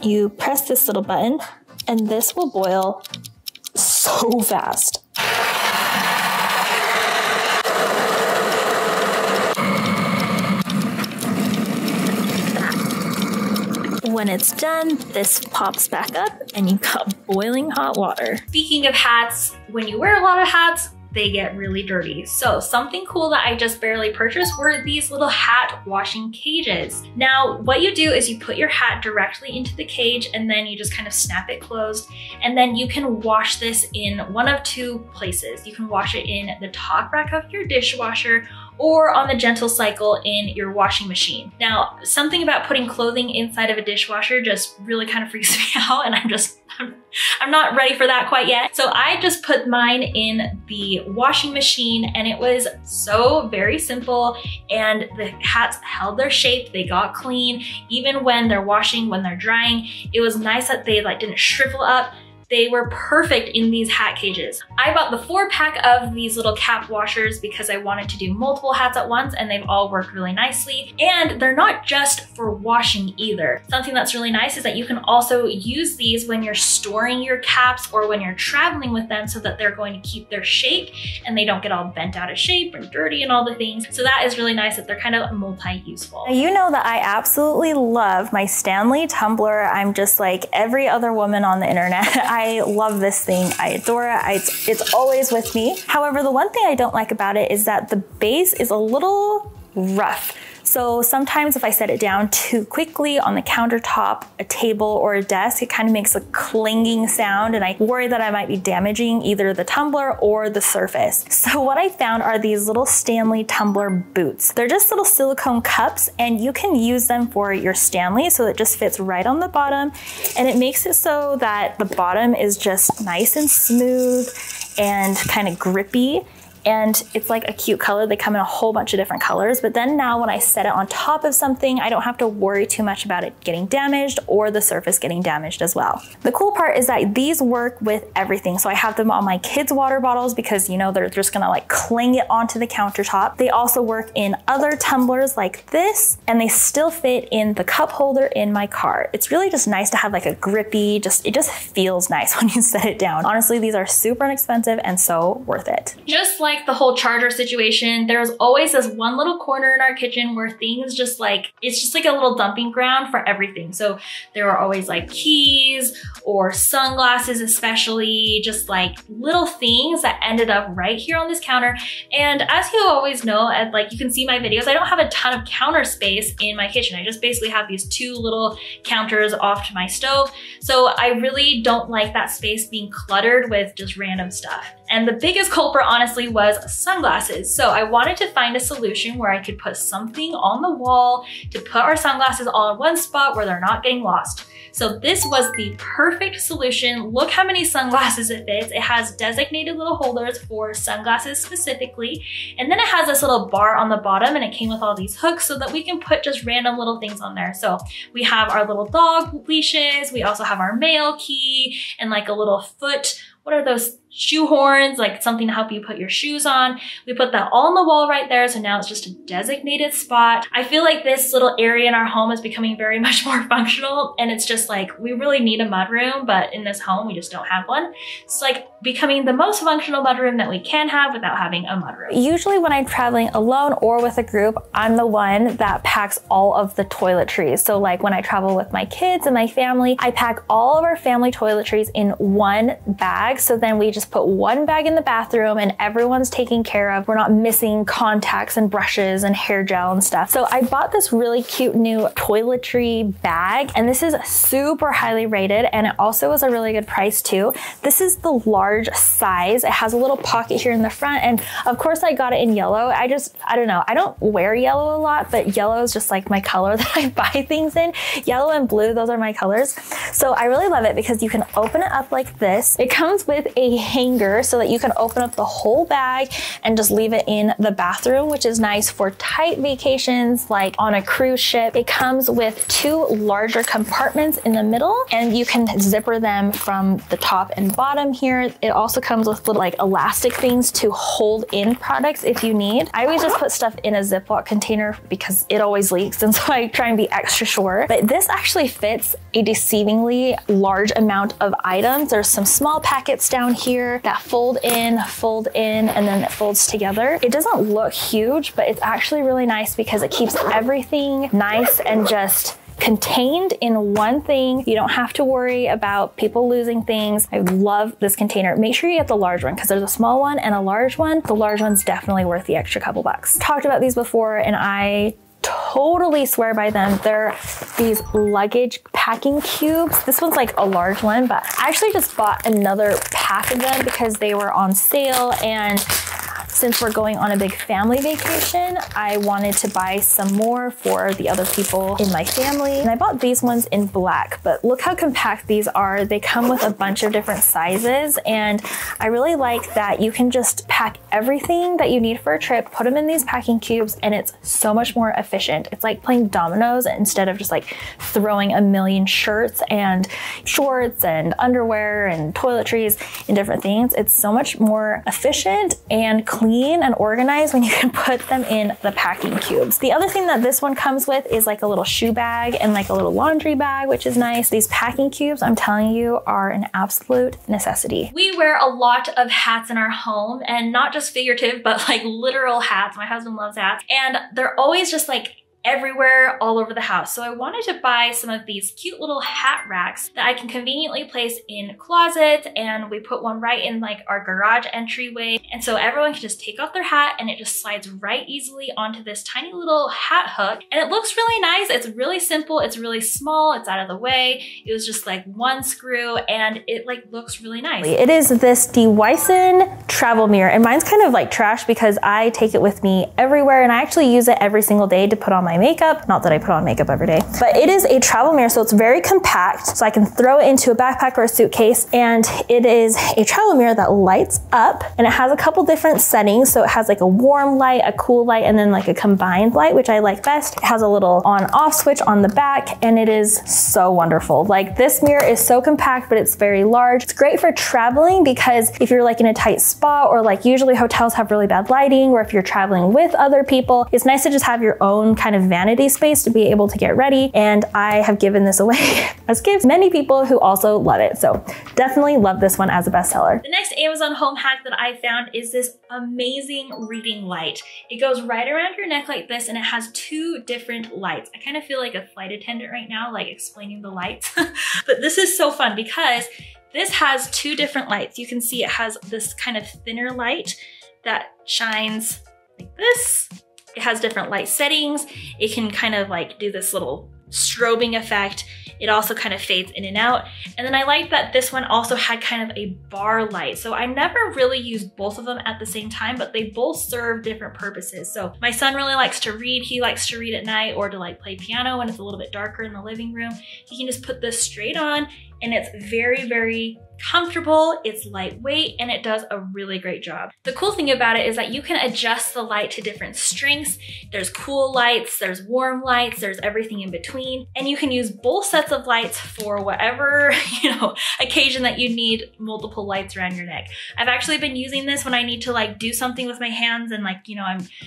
You press this little button and this will boil so fast. When it's done, this pops back up and you've got boiling hot water. Speaking of hats, when you wear a lot of hats, they get really dirty. So something cool that I just barely purchased were these little hat washing cages. Now, what you do is you put your hat directly into the cage and then you just kind of snap it closed. And then you can wash this in one of 2 places. You can wash it in the top rack of your dishwasher or on the gentle cycle in your washing machine. Now, something about putting clothing inside of a dishwasher just really kind of freaks me out, and I'm not ready for that quite yet. So I just put mine in the washing machine, and it was so very simple, and the hats held their shape, they got clean. Even when they're washing, when they're drying, it was nice that they like didn't shrivel up. They were perfect in these hat cages. I bought the 4-pack of these little cap washers because I wanted to do multiple hats at once, and they've all worked really nicely. And they're not just for washing either. Something that's really nice is that you can also use these when you're storing your caps or when you're traveling with them so that they're going to keep their shape and they don't get all bent out of shape and dirty and all the things. So that is really nice that they're kind of multi-useful. You know that I absolutely love my Stanley tumbler. I'm just like every other woman on the internet. I love this thing. I adore it. It's always with me. However, the one thing I don't like about it is that the base is a little rough. So sometimes if I set it down too quickly on the countertop, a table, or a desk, it kind of makes a clanging sound, and I worry that I might be damaging either the tumbler or the surface. So what I found are these little Stanley tumbler boots. They're just little silicone cups, and you can use them for your Stanley, so it just fits right on the bottom, and it makes it so that the bottom is just nice and smooth and kind of grippy. and it's like a cute color. They come in a whole bunch of different colors, but then now when I set it on top of something, I don't have to worry too much about it getting damaged or the surface getting damaged as well. The cool part is that these work with everything. So I have them on my kids' water bottles because, you know, they're just gonna like cling it onto the countertop. They also work in other tumblers like this, and they still fit in the cup holder in my car. It's really just nice to have like a grippy, it just feels nice when you set it down. Honestly, these are super inexpensive and so worth it. Just like the whole charger situation, there's always this one little corner in our kitchen where things just like, it's just like a little dumping ground for everything. So there are always like keys or sunglasses, especially just like little things that ended up right here on this counter. And as you always know, and like you can see my videos, I don't have a ton of counter space in my kitchen. I just basically have these two little counters off to my stove. So I really don't like that space being cluttered with just random stuff. And the biggest culprit honestly was sunglasses. So I wanted to find a solution where I could put something on the wall to put our sunglasses all in one spot where they're not getting lost. So this was the perfect solution. Look how many sunglasses it fits. It has designated little holders for sunglasses specifically. And then it has this little bar on the bottom, and it came with all these hooks so that we can put just random little things on there. So we have our little dog leashes. We also have our mail key and like a little foot, what are those, shoe horns, like something to help you put your shoes on. We put that all on the wall right there, so now it's just a designated spot. I feel like this little area in our home is becoming very much more functional, and it's just like, we really need a mudroom, but in this home, we just don't have one. It's like becoming the most functional mudroom that we can have without having a mudroom. Usually when I'm traveling alone or with a group, I'm the one that packs all of the toiletries. So like when I travel with my kids and my family, I pack all of our family toiletries in one bag. So then we just put one bag in the bathroom and everyone's taken care of. We're not missing contacts and brushes and hair gel and stuff. So I bought this really cute new toiletry bag, and this is super highly rated, and it also was a really good price too. This is the large size. It has a little pocket here in the front, and of course I got it in yellow. I don't know, I don't wear yellow a lot, but yellow is just like my color that I buy things in. Yellow and blue, those are my colors. So I really love it because you can open it up like this. It comes with a hanger so that you can open up the whole bag and just leave it in the bathroom, which is nice for tight vacations like on a cruise ship. It comes with two larger compartments in the middle, and you can zipper them from the top and bottom here. It also comes with little like elastic things to hold in products if you need. I always just put stuff in a Ziploc container because it always leaks, and so I try and be extra sure. But this actually fits a deceivingly large amount of items. There's some small packets down here that fold in, and then it folds together. It doesn't look huge, but it's actually really nice because it keeps everything nice and just contained in one thing. You don't have to worry about people losing things. I love this container. Make sure you get the large one because there's a small one and a large one. The large one's definitely worth the extra couple bucks. Talked about these before, and I totally swear by them. They're these luggage packing cubes. This one's like a large one, but I actually just bought another pack of them because they were on sale, and since we're going on a big family vacation, I wanted to buy some more for the other people in my family. And I bought these ones in black, but look how compact these are. They come with a bunch of different sizes, and I really like that you can just pack everything that you need for a trip, put them in these packing cubes, and it's so much more efficient. It's like playing dominoes instead of just like throwing a million shirts and shorts and underwear and toiletries and different things. It's so much more efficient and clean and organized when you can put them in the packing cubes. The other thing that this one comes with is like a little shoe bag and like a little laundry bag, which is nice. These packing cubes, I'm telling you, are an absolute necessity. We wear a lot of hats in our home, and not just figurative, but like literal hats. My husband loves hats, and they're always just like everywhere all over the house. So I wanted to buy some of these cute little hat racks that I can conveniently place in closets, and we put one right in like our garage entryway. And so everyone can just take off their hat and it just slides right easily onto this tiny little hat hook. And it looks really nice. It's really simple. It's really small. It's out of the way. It was just like one screw, and it like looks really nice. It is this DeWyson travel mirror, and mine's kind of like trash because I take it with me everywhere, and I actually use it every single day to put on my my makeup. Not that I put on makeup every day, but it is a travel mirror. So it's very compact. So I can throw it into a backpack or a suitcase. And it is a travel mirror that lights up, and it has a couple different settings. So it has like a warm light, a cool light, and then like a combined light, which I like best. It has a little on-off switch on the back, and it is so wonderful. Like, this mirror is so compact, but it's very large. It's great for traveling because if you're like in a tight spot, or like usually hotels have really bad lighting, or if you're traveling with other people, it's nice to just have your own kind of vanity space to be able to get ready. And I have given this away as gifts. Many people who also love it. So definitely love this one as a bestseller. The next Amazon home hack that I found is this amazing reading light. It goes right around your neck like this, and it has two different lights. I kind of feel like a flight attendant right now, like explaining the lights. But this is so fun because this has two different lights. You can see it has this kind of thinner light that shines like this. It has different light settings. It can kind of like do this little strobing effect. It also kind of fades in and out. And then I like that this one also had kind of a bar light. So I never really used both of them at the same time, but they both serve different purposes. So my son really likes to read. He likes to read at night, or to like play piano when it's a little bit darker in the living room. He can just put this straight on, and it's very, very comfortable, it's lightweight, and it does a really great job. The cool thing about it is that you can adjust the light to different strengths. There's cool lights, there's warm lights, there's everything in between, and you can use both sets of lights for whatever, occasion that you need multiple lights around your neck. I've actually been using this when I need to like do something with my hands, and like,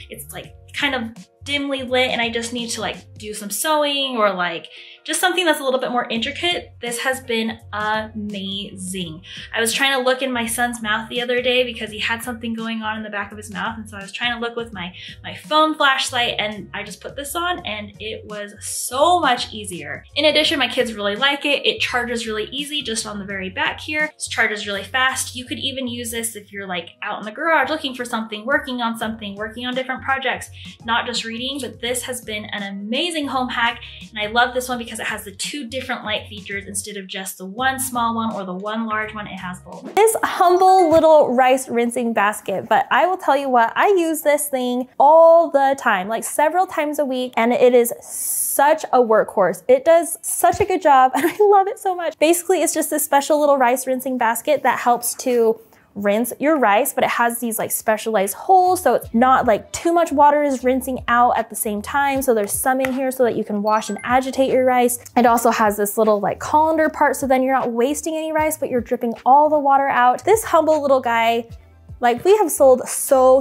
it's like kind of dimly lit and I just need to like do some sewing, or like just something that's a little bit more intricate. This has been amazing. I was trying to look in my son's mouth the other day because he had something going on in the back of his mouth, and so I was trying to look with my phone flashlight, and I just put this on and it was so much easier. In addition, my kids really like it. It charges really easy just on the very back here. It charges really fast. You could even use this if you're like out in the garage looking for something, working on different projects, not just reading. But this has been an amazing home hack, and I love this one because it has the two different light features instead of just the one small one or the one large one. It has both. This humble little rice rinsing basket, but I will tell you what, I use this thing all the time, like several times a week, and it is such a workhorse. It does such a good job, and I love it so much. Basically, it's just this special little rice rinsing basket that helps to rinse your rice, but it has these like specialized holes, so it's not like too much water is rinsing out at the same time. So there's some in here so that you can wash and agitate your rice. It also has this little like colander part, so then you're not wasting any rice, but you're dripping all the water out. This humble little guy, like, we have sold so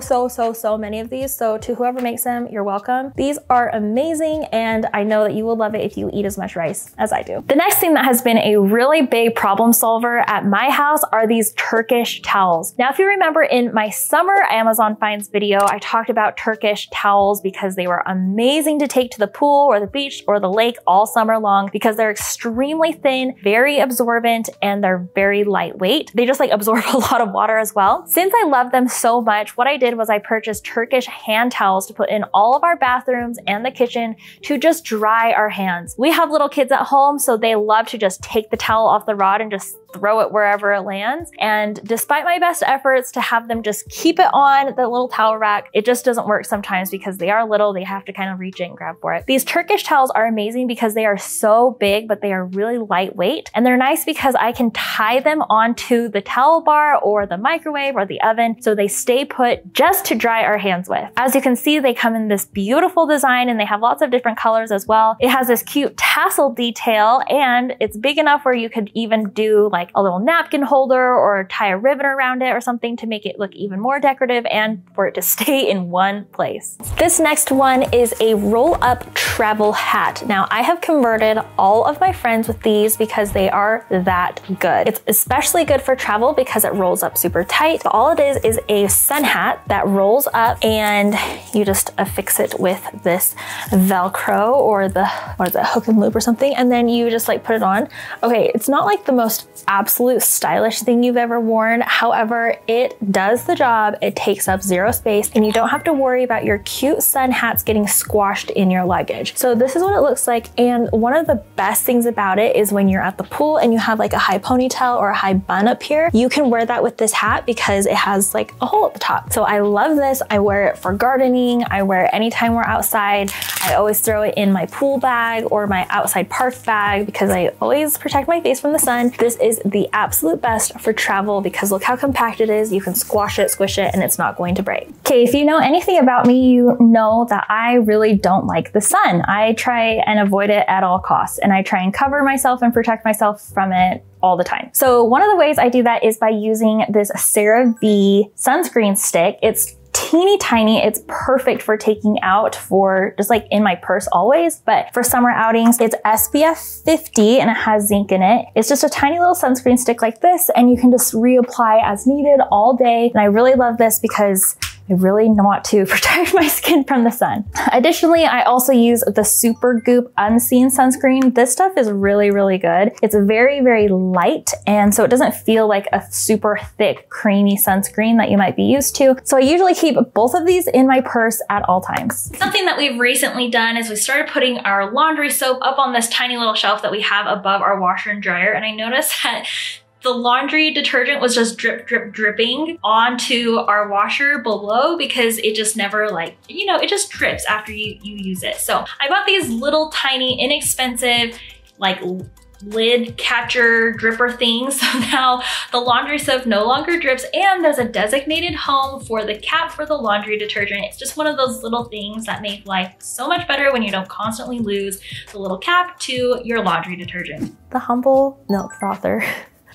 many of these. So to whoever makes them, you're welcome. These are amazing, and I know that you will love it if you eat as much rice as I do. The next thing that has been a really big problem solver at my house are these Turkish towels. Now, if you remember in my summer Amazon finds video, I talked about Turkish towels because they were amazing to take to the pool or the beach or the lake all summer long because they're extremely thin, very absorbent, and they're very lightweight. They just like absorb a lot of water as well. Since I love them so much, what I did was I purchased Turkish hand towels to put in all of our bathrooms and the kitchen to just dry our hands. We have little kids at home, so they love to just take the towel off the rod and just throw it wherever it lands. And despite my best efforts to have them just keep it on the little towel rack, it just doesn't work sometimes because they are little. They have to kind of reach in and grab for it. These Turkish towels are amazing because they are so big, but they are really lightweight. And they're nice because I can tie them onto the towel bar or the microwave or the oven, so they stay put just to dry our hands with. As you can see, they come in this beautiful design, and they have lots of different colors as well. It has this cute tassel detail, and it's big enough where you could even do like a little napkin holder or tie a ribbon around it or something to make it look even more decorative and for it to stay in one place. This next one is a roll-up travel hat. Now, I have converted all of my friends with these because they are that good. It's especially good for travel because it rolls up super tight. So all it is a sun hat that rolls up, and you just affix it with this Velcro or the hook and loop or something, and then you just like put it on. Okay, it's not like the most absolute stylish thing you've ever worn. However, it does the job. It takes up zero space, and you don't have to worry about your cute sun hats getting squashed in your luggage. image. So this is what it looks like. And one of the best things about it is when you're at the pool and you have like a high ponytail or a high bun up here, you can wear that with this hat because it has like a hole at the top. So I love this. I wear it for gardening. I wear it anytime we're outside. I always throw it in my pool bag or my outside park bag because I always protect my face from the sun. This is the absolute best for travel because look how compact it is. You can squash it, squish it, and it's not going to break. Okay, if you know anything about me, you know that I really don't like the sun. I try and avoid it at all costs, and I try and cover myself and protect myself from it all the time. So one of the ways I do that is by using this CeraVe sunscreen stick. It's teeny tiny. It's perfect for taking out for just like in my purse always, but for summer outings, it's SPF 50 and it has zinc in it. It's just a tiny little sunscreen stick like this, and you can just reapply as needed all day. And I really love this because I really want to protect my skin from the sun. Additionally, I also use the Super Goop Unseen sunscreen. This stuff is really, really good. It's very, very light, and so it doesn't feel like a super thick, creamy sunscreen that you might be used to. So I usually keep both of these in my purse at all times. Something that we've recently done is we started putting our laundry soap up on this tiny little shelf that we have above our washer and dryer, and I noticed that the laundry detergent was just drip, drip, dripping onto our washer below because it just never like, you know, it just drips after you use it. So I bought these little tiny inexpensive like lid catcher dripper things. So now the laundry soap no longer drips, and there's a designated home for the cap for the laundry detergent. It's just one of those little things that make life so much better when you don't constantly lose the little cap to your laundry detergent. The humble milk frother.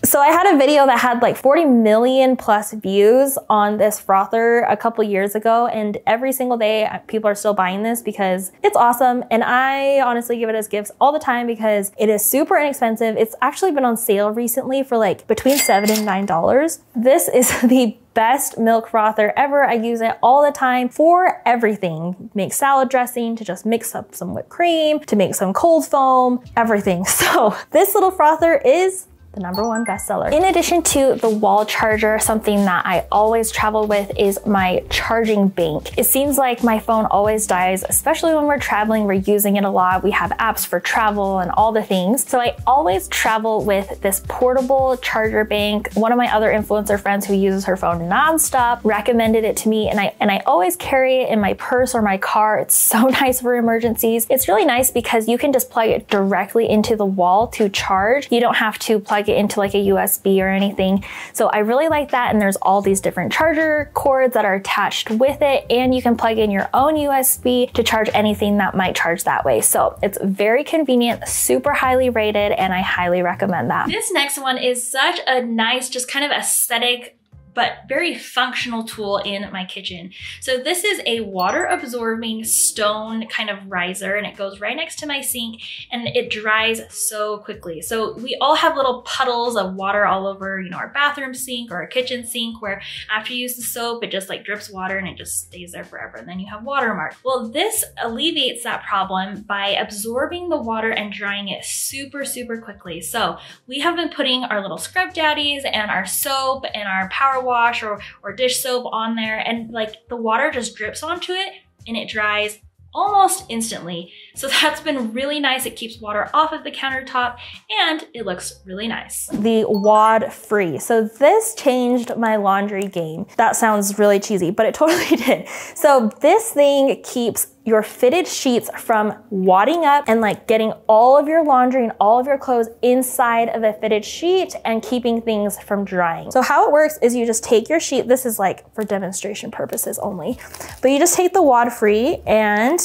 So I had a video that had like 40 million plus views on this frother a couple years ago, and every single day people are still buying this because it's awesome. And I honestly give it as gifts all the time because it is super inexpensive. It's actually been on sale recently for like between $7 and $9. This is the best milk frother ever. I use it all the time for everything. Make salad dressing, to just mix up some whipped cream, to make some cold foam, everything. So this little frother is the #1 bestseller. In addition to the wall charger, something that I always travel with is my charging bank. It seems like my phone always dies, especially when we're traveling. We're using it a lot. We have apps for travel and all the things. So I always travel with this portable charger bank. One of my other influencer friends who uses her phone nonstop recommended it to me, and I always carry it in my purse or my car. It's so nice for emergencies. It's really nice because you can just plug it directly into the wall to charge. You don't have to plug it into like a USB or anything. So I really like that, and there's all these different charger cords that are attached with it, and you can plug in your own USB to charge anything that might charge that way. So it's very convenient, super highly rated, and I highly recommend that. This next one is such a nice, just kind of aesthetic but very functional tool in my kitchen. So this is a water absorbing stone kind of riser, and it goes right next to my sink, and it dries so quickly. So we all have little puddles of water all over, you know, our bathroom sink or our kitchen sink, where after you use the soap, it just like drips water and it just stays there forever. And then you have watermarks. Well, this alleviates that problem by absorbing the water and drying it super, super quickly. So we have been putting our little scrub daddies and our soap and our power wash or dish soap on there, and like the water just drips onto it and it dries almost instantly. So that's been really nice. It keeps water off of the countertop and it looks really nice. The wad free. So this changed my laundry game. That sounds really cheesy, but it totally did. So this thing keeps your fitted sheets from wadding up and like getting all of your laundry and all of your clothes inside of a fitted sheet and keeping things from drying. So how it works is you just take your sheet, this is like for demonstration purposes only, but you just take the wad free and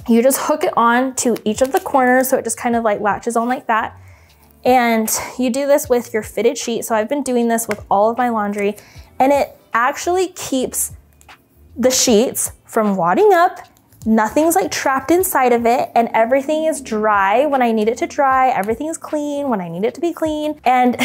you just hook it on to each of the corners, so it just kind of like latches on like that. And you do this with your fitted sheet. So I've been doing this with all of my laundry, and it actually keeps the sheets from wadding up. Nothing's like trapped inside of it, and everything is dry when I need it to dry. Everything is clean when I need it to be clean. And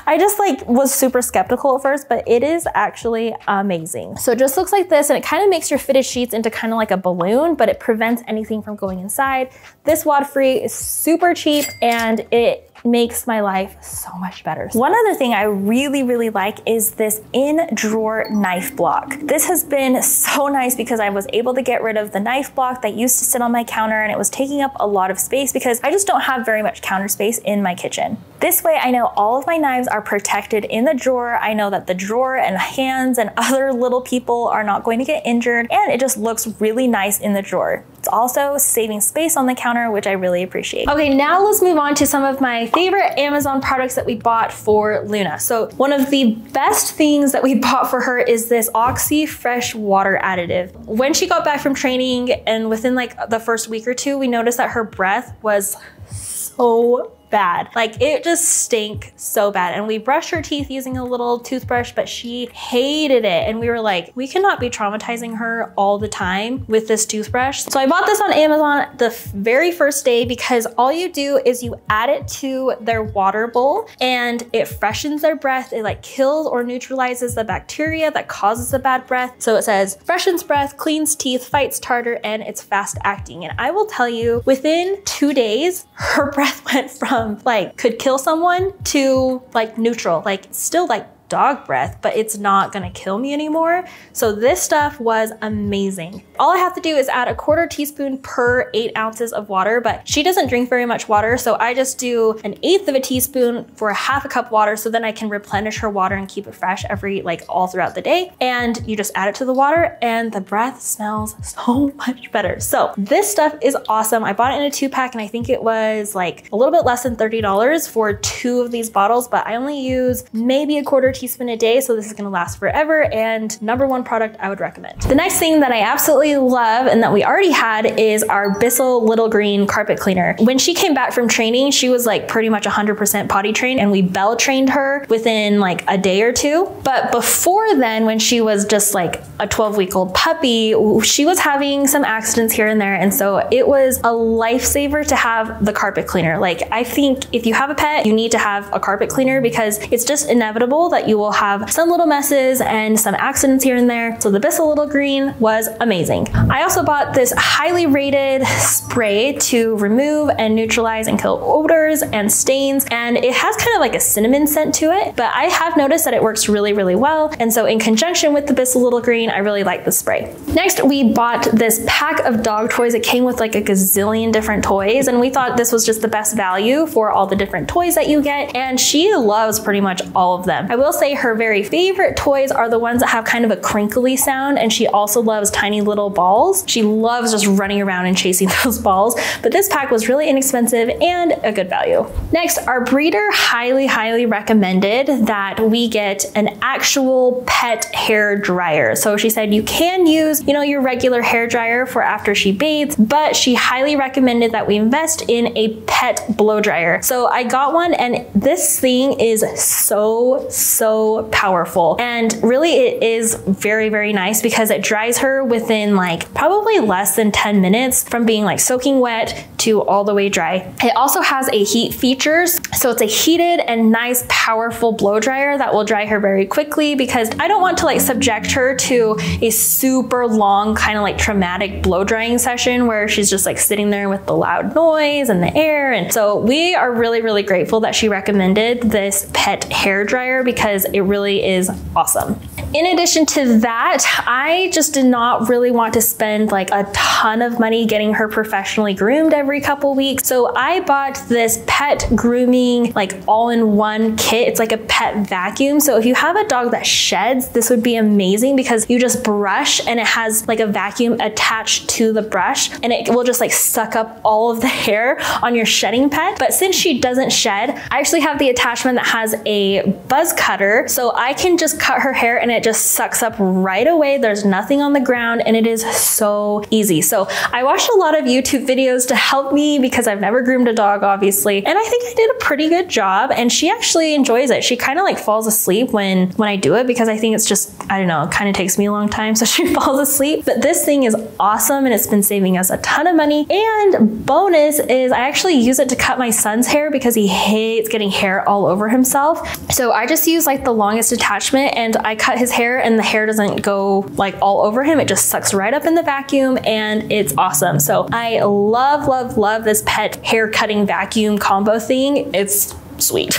I just like was super skeptical at first, but it is actually amazing. So it just looks like this, and it kind of makes your fitted sheets into kind of like a balloon, but it prevents anything from going inside. This wad free is super cheap, and it makes my life so much better. One other thing I really like is this in-drawer knife block. This has been so nice because I was able to get rid of the knife block that used to sit on my counter, and it was taking up a lot of space because I just don't have very much counter space in my kitchen. This way I know all of my knives are protected in the drawer. I know that the drawer and hands and other little people are not going to get injured, and it just looks really nice in the drawer. It's also saving space on the counter, which I really appreciate. Okay, now let's move on to some of my favorite Amazon products that we bought for Luna. So one of the best things that we bought for her is this Oxyfresh water additive. When she got back from training and within like the first week or two, we noticed that her breath was so bad. Like it just stank so bad. And we brushed her teeth using a little toothbrush, but she hated it. And we were like, we cannot be traumatizing her all the time with this toothbrush. So I bought this on Amazon the very first day because all you do is you add it to their water bowl and it freshens their breath. It like kills or neutralizes the bacteria that causes the bad breath. So it says freshens breath, cleans teeth, fights tartar, and it's fast acting. And I will tell you, within 2 days, her breath went from like could kill someone to like neutral, like still like dog breath, but it's not gonna kill me anymore. So this stuff was amazing. All I have to do is add a 1/4 teaspoon per 8 ounces of water, but she doesn't drink very much water, so I just do 1/8 of a teaspoon for 1/2 cup water, so then I can replenish her water and keep it fresh every like all throughout the day. And you just add it to the water and the breath smells so much better. So this stuff is awesome. I bought it in a 2-pack and I think it was like a little bit less than $30 for 2 of these bottles, but I only use maybe a 1/4 teaspoon a day, so this is gonna last forever, and #1 product I would recommend. The next thing that I absolutely love and that we already had is our Bissell Little Green carpet cleaner. When she came back from training, she was like pretty much 100% potty trained, and we bell trained her within like a day or 2. But before then, when she was just like a 12-week-old puppy, she was having some accidents here and there, and so it was a lifesaver to have the carpet cleaner. Like I think if you have a pet, you need to have a carpet cleaner because it's just inevitable that you will have some little messes and some accidents here and there. So the Bissell Little Green was amazing. I also bought this highly rated spray to remove and neutralize and kill odors and stains, and it has kind of like a cinnamon scent to it, but I have noticed that it works really well, and so in conjunction with the Bissell Little Green, I really like the spray. Next, we bought this pack of dog toys. It came with like a gazillion different toys, and we thought this was just the best value for all the different toys that you get, and she loves pretty much all of them. I will say her very favorite toys are the ones that have kind of a crinkly sound, and she also loves tiny little balls. She loves just running around and chasing those balls, but this pack was really inexpensive and a good value. Next, our breeder highly recommended that we get an actual pet hair dryer. So she said you can use, you know, your regular hair dryer for after she bathes, but she highly recommended that we invest in a pet blow dryer. So I got one, and this thing is so powerful, and really it is very nice because it dries her within like probably less than 10 minutes from being like soaking wet to all the way dry. It also has a heat features, so it's a heated and nice powerful blow dryer that will dry her very quickly, because I don't want to like subject her to a super long kind of like traumatic blow drying session where she's just like sitting there with the loud noise and the air. And so we are really grateful that she recommended this pet hair dryer because it really is awesome. In addition to that, I just did not really want to spend like a ton of money getting her professionally groomed every couple weeks. So I bought this pet grooming like all-in-one kit. It's like a pet vacuum. So if you have a dog that sheds, this would be amazing because you just brush and it has like a vacuum attached to the brush, and it will just like suck up all of the hair on your shedding pet. But since she doesn't shed, I actually have the attachment that has a buzz cutter, so I can just cut her hair and it just sucks up right away. There's nothing on the ground, and it is so easy. So I watched a lot of YouTube videos to help me because I've never groomed a dog, obviously, and I think I did a pretty good job, and she actually enjoys it. She kind of like falls asleep when I do it because I think it's just, I don't know, it kind of takes me a long time, so she falls asleep. But this thing is awesome, and it's been saving us a ton of money. And bonus is I actually use it to cut my son's hair because he hates getting hair all over himself. So I just use like the longest attachment, and I cut his hair and the hair doesn't go like all over him. It just sucks right up in the vacuum and it's awesome. So I love, love, love this pet hair cutting vacuum combo thing. It's sweet.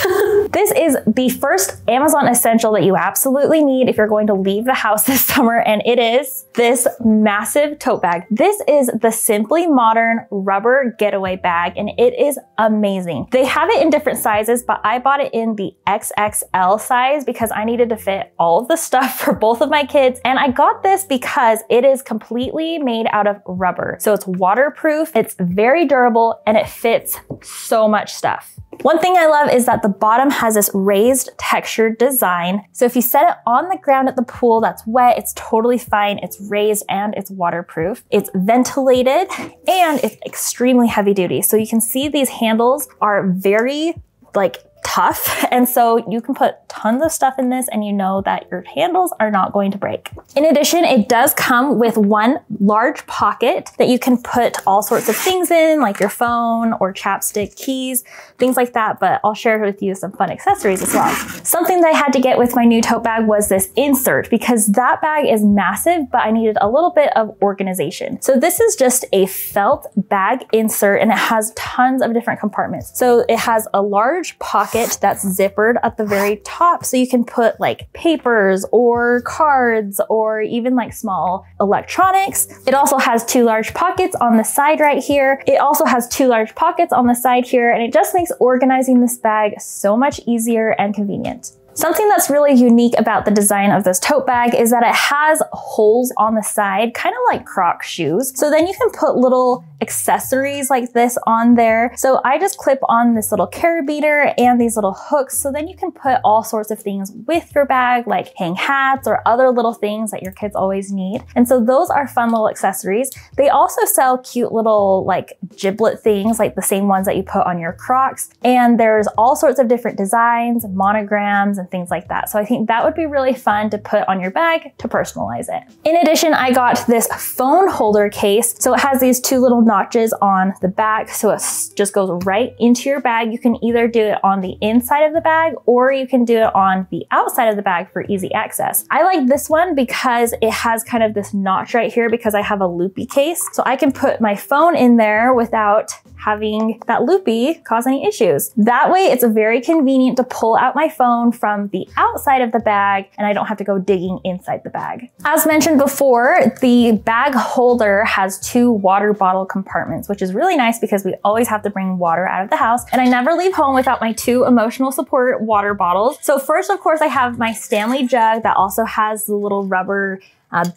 This is the first Amazon essential that you absolutely need if you're going to leave the house this summer, and it is this massive tote bag. This is the Simply Modern rubber getaway bag, and it is amazing. They have it in different sizes, but I bought it in the XXL size because I needed to fit all of the stuff for both of my kids. And I got this because it is completely made out of rubber. So it's waterproof, it's very durable, and it fits so much stuff. One thing I love is that the bottom has this raised textured design. So if you set it on the ground at the pool that's wet, it's totally fine. It's raised and it's waterproof. It's ventilated and it's extremely heavy duty. So you can see these handles are very like tough. And so you can put tons of stuff in this and you know that your handles are not going to break. In addition, it does come with one large pocket that you can put all sorts of things in, like your phone or chapstick, keys, things like that. But I'll share with you some fun accessories as well. Something that I had to get with my new tote bag was this insert, because that bag is massive, but I needed a little bit of organization. So this is just a felt bag insert and it has tons of different compartments. So it has a large pocket that's zippered at the very top, so you can put like papers or cards or even like small electronics. It also has two large pockets on the side right here. It also has two large pockets on the side here, and it just makes organizing this bag so much easier and convenient. Something that's really unique about the design of this tote bag is that it has holes on the side, kind of like Croc shoes. So then you can put little accessories like this on there. So I just clip on this little carabiner and these little hooks. So then you can put all sorts of things with your bag, like hang hats or other little things that your kids always need. And so those are fun little accessories. They also sell cute little like giblet things, like the same ones that you put on your Crocs. And there's all sorts of different designs, monograms, and things like that. So I think that would be really fun to put on your bag to personalize it. In addition, I got this phone holder case. So it has these two little notches on the back. So it just goes right into your bag. You can either do it on the inside of the bag or you can do it on the outside of the bag for easy access. I like this one because it has kind of this notch right here because I have a loopy case. So I can put my phone in there without having that loopy cause any issues. That way it's very convenient to pull out my phone from the outside of the bag and I don't have to go digging inside the bag. As mentioned before, the bag holder has two water bottle compartments, which is really nice because we always have to bring water out of the house. And I never leave home without my two emotional support water bottles. So first, of course, I have my Stanley jug that also has the little rubber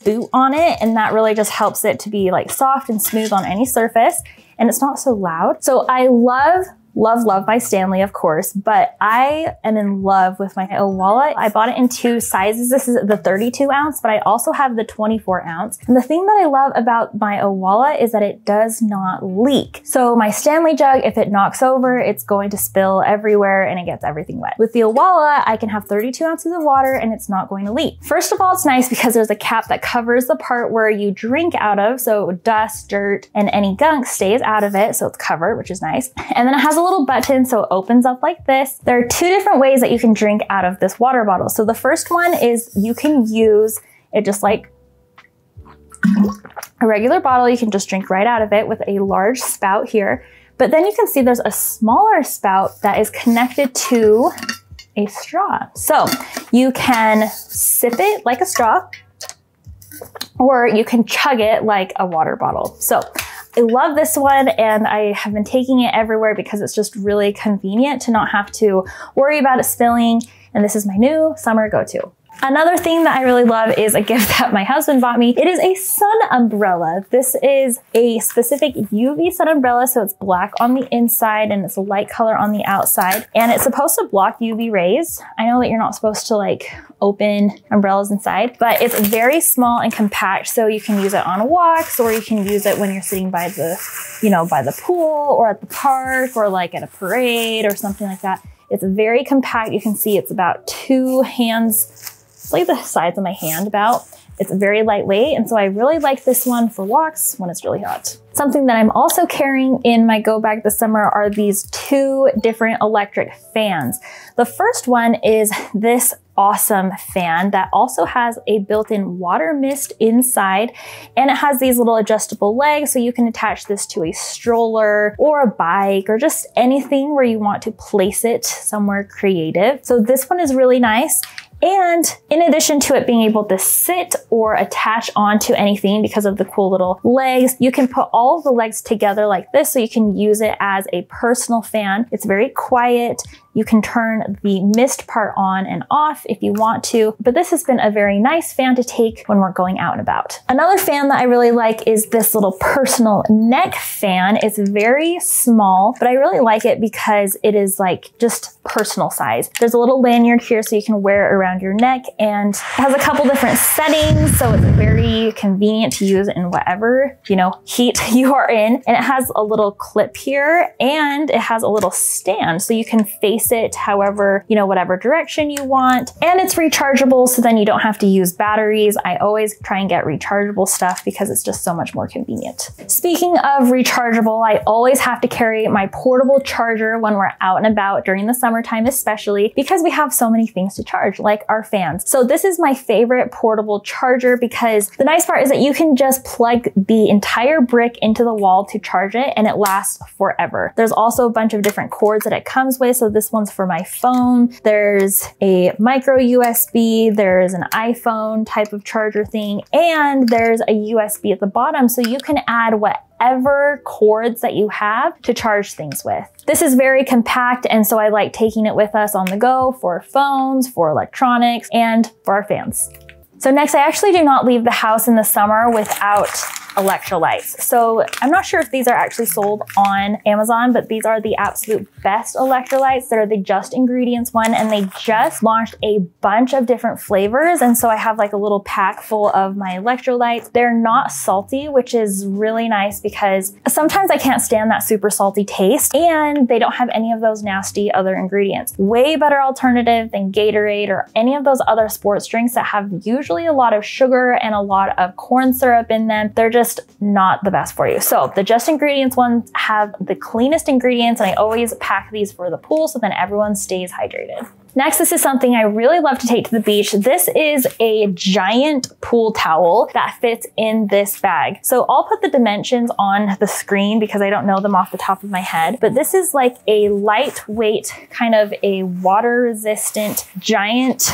boot on it. And that really just helps it to be like soft and smooth on any surface. And it's not so loud. So I love my Stanley, of course, but I am in love with my Owala. I bought it in two sizes. This is the 32 ounce, but I also have the 24 ounce. And the thing that I love about my Owala is that it does not leak. So my Stanley jug, if it knocks over, it's going to spill everywhere and it gets everything wet. With the Owala, I can have 32 ounces of water and it's not going to leak. First of all, it's nice because there's a cap that covers the part where you drink out of, so dust, dirt, and any gunk stays out of it, so it's covered, which is nice. And then it has a little button, so it opens up like this. There are two different ways that you can drink out of this water bottle. So the first one is you can use it just like a regular bottle. You can just drink right out of it with a large spout here. But then you can see there's a smaller spout that is connected to a straw. So you can sip it like a straw, or you can chug it like a water bottle. So I love this one and I have been taking it everywhere because it's just really convenient to not have to worry about it spilling. And this is my new summer go-to. Another thing that I really love is a gift that my husband bought me. It is a sun umbrella. This is a specific UV sun umbrella, so it's black on the inside and it's a light color on the outside. And it's supposed to block UV rays. I know that you're not supposed to like open umbrellas inside, but it's very small and compact, so you can use it on walks or you can use it when you're sitting by the, by the pool or at the park or like at a parade or something like that. It's very compact. You can see it's about 2 hands, it's like the size of my hand about. It's very lightweight, and so I really like this one for walks when it's really hot. Something that I'm also carrying in my go bag this summer are these 2 different electric fans. The first one is this awesome fan that also has a built-in water mist inside, and it has these little adjustable legs, so you can attach this to a stroller or a bike or just anything where you want to place it somewhere creative. So this one is really nice. And in addition to it being able to sit or attach onto anything because of the cool little legs, you can put all of the legs together like this, so you can use it as a personal fan. It's very quiet. You can turn the mist part on and off if you want to, but this has been a very nice fan to take when we're going out and about. Another fan that I really like is this little personal neck fan. It's very small, but I really like it because it is like just personal size. There's a little lanyard here so you can wear it around your neck, and it has a couple different settings, so it's very convenient to use in whatever, you know, heat you are in. And it has a little clip here, and it has a little stand so you can face it however, you know, whatever direction you want. And it's rechargeable, so then you don't have to use batteries. I always try and get rechargeable stuff because it's just so much more convenient. Speaking of rechargeable, I always have to carry my portable charger when we're out and about during the summertime, especially because we have so many things to charge, like our fans. So this is my favorite portable charger because the nice part is that you can just plug the entire brick into the wall to charge it, and it lasts forever. There's also a bunch of different cords that it comes with. So this one's for my phone. There's a micro USB, there's an iPhone type of charger thing, and there's a USB at the bottom, so you can add whatever cords that you have to charge things with. This is very compact, and so I like taking it with us on the go for phones, for electronics, and for our fans. So next, I actually do not leave the house in the summer without electrolytes. So I'm not sure if these are actually sold on Amazon, but these are the absolute best electrolytes. They're the Just Ingredients one, and they just launched a bunch of different flavors. And so I have like a little pack full of my electrolytes. They're not salty, which is really nice because sometimes I can't stand that super salty taste, and they don't have any of those nasty other ingredients. Way better alternative than Gatorade or any of those other sports drinks that have usually a lot of sugar and a lot of corn syrup in them. They're just not the best for you. So the Just Ingredients ones have the cleanest ingredients, and I always pack these for the pool so then everyone stays hydrated. Next, this is something I really love to take to the beach. This is a giant pool towel that fits in this bag. So I'll put the dimensions on the screen because I don't know them off the top of my head, but this is like a lightweight, kind of a water resistant giant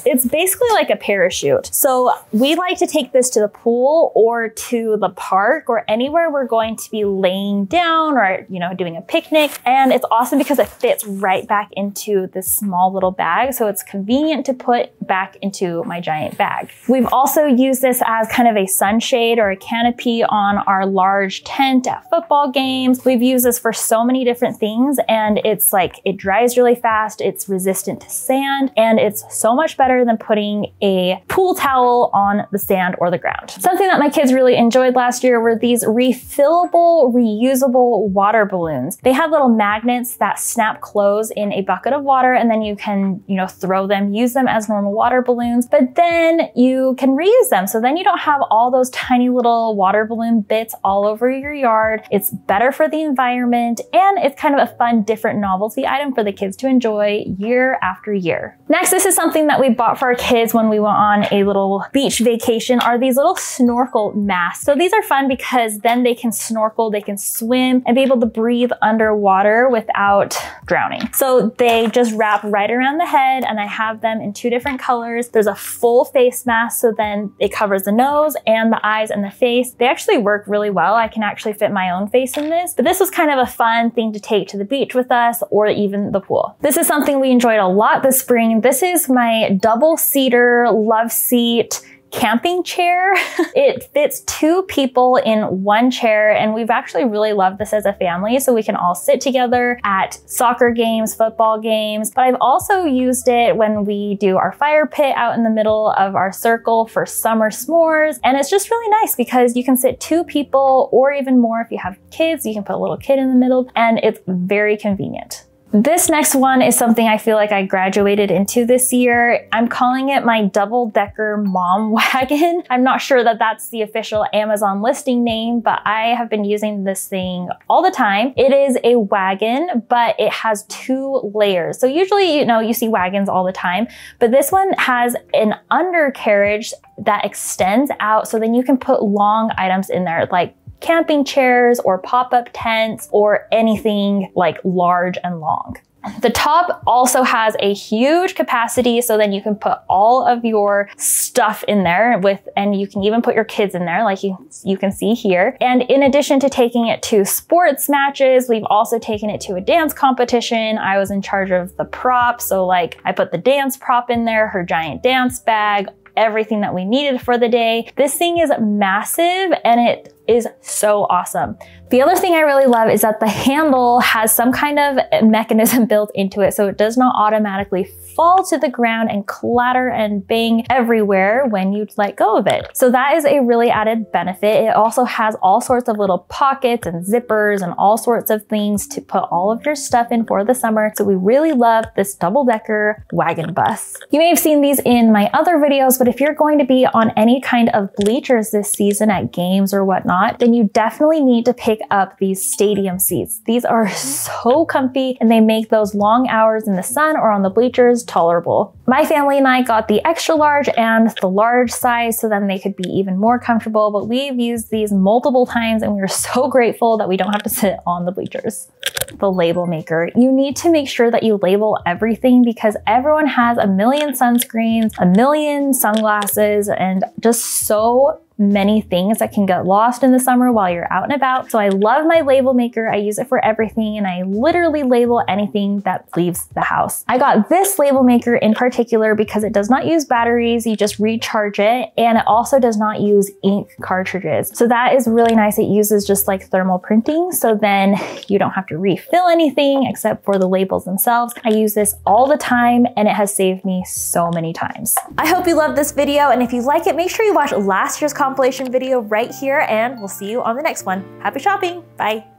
it's basically like a parachute. So we like to take this to the pool or to the park or anywhere we're going to be laying down or, you know, doing a picnic. And it's awesome because it fits right back into this small little bag. So it's convenient to put back into my giant bag. We've also used this as kind of a sunshade or a canopy on our large tent at football games. We've used this for so many different things, and it's like, it dries really fast, it's resistant to sand, and it's so much better than putting a pool towel on the sand or the ground. Something that my kids really enjoyed last year were these refillable, reusable water balloons. They have little magnets that snap close in a bucket of water, and then you can, you know, throw them, use them as normal water balloons, but then you can reuse them. So then you don't have all those tiny little water balloon bits all over your yard. It's better for the environment, and it's kind of a fun, different novelty item for the kids to enjoy year after year. Next, this is something that we bought for our kids when we went on a little beach vacation, are these little snorkel masks. So these are fun because then they can snorkel, they can swim, and be able to breathe underwater without drowning. So they just wrap right around the head, and I have them in 2 different colors. There's a full face mask, so then it covers the nose and the eyes and the face. They actually work really well. I can actually fit my own face in this, but this was kind of a fun thing to take to the beach with us or even the pool. This is something we enjoyed a lot this spring. This is my double-seater love seat camping chair. It fits 2 people in 1 chair, and we've actually really loved this as a family, so we can all sit together at soccer games, football games, but I've also used it when we do our fire pit out in the middle of our circle for summer s'mores, and it's just really nice because you can sit 2 people or even more if you have kids. You can put a little kid in the middle, and it's very convenient. This next one is something I feel like I graduated into this year. I'm calling it my double-decker mom wagon. I'm not sure that that's the official Amazon listing name, but I have been using this thing all the time. It is a wagon, but it has 2 layers. So usually, you see wagons all the time, but this one has an undercarriage that extends out, so then you can put long items in there, like camping chairs or pop-up tents or anything like large and long. The top also has a huge capacity, so then you can put all of your stuff in there and you can even put your kids in there, like you can see here. And in addition to taking it to sports matches, we've also taken it to a dance competition. I was in charge of the prop, so like I put the dance prop in there, her giant dance bag, everything that we needed for the day. This thing is massive and it is so awesome. The other thing I really love is that the handle has some kind of mechanism built into it, so it does not automatically fall to the ground and clatter and bang everywhere when you let go of it. So that is a really added benefit. It also has all sorts of little pockets and zippers and all sorts of things to put all of your stuff in for the summer. So we really love this double-decker wagon bus. You may have seen these in my other videos, but if you're going to be on any kind of bleachers this season at games or whatnot, then you definitely need to pick up these stadium seats. These are so comfy and they make those long hours in the sun or on the bleachers tolerable. My family and I got the extra large and the large size, so then they could be even more comfortable, but we've used these multiple times and we're so grateful that we don't have to sit on the bleachers. The label maker. You need to make sure that you label everything because everyone has a million sunscreens, a million sunglasses, and just so many things that can get lost in the summer while you're out and about. So I love my label maker. I use it for everything and I literally label anything that leaves the house. I got this label maker in particular because it does not use batteries. You just recharge it, and it also does not use ink cartridges. So that is really nice. It uses just like thermal printing. So then you don't have to refill anything except for the labels themselves. I use this all the time and it has saved me so many times. I hope you loved this video, and if you like it, make sure you watch last year's compilation video right here, and we'll see you on the next one. Happy shopping. Bye.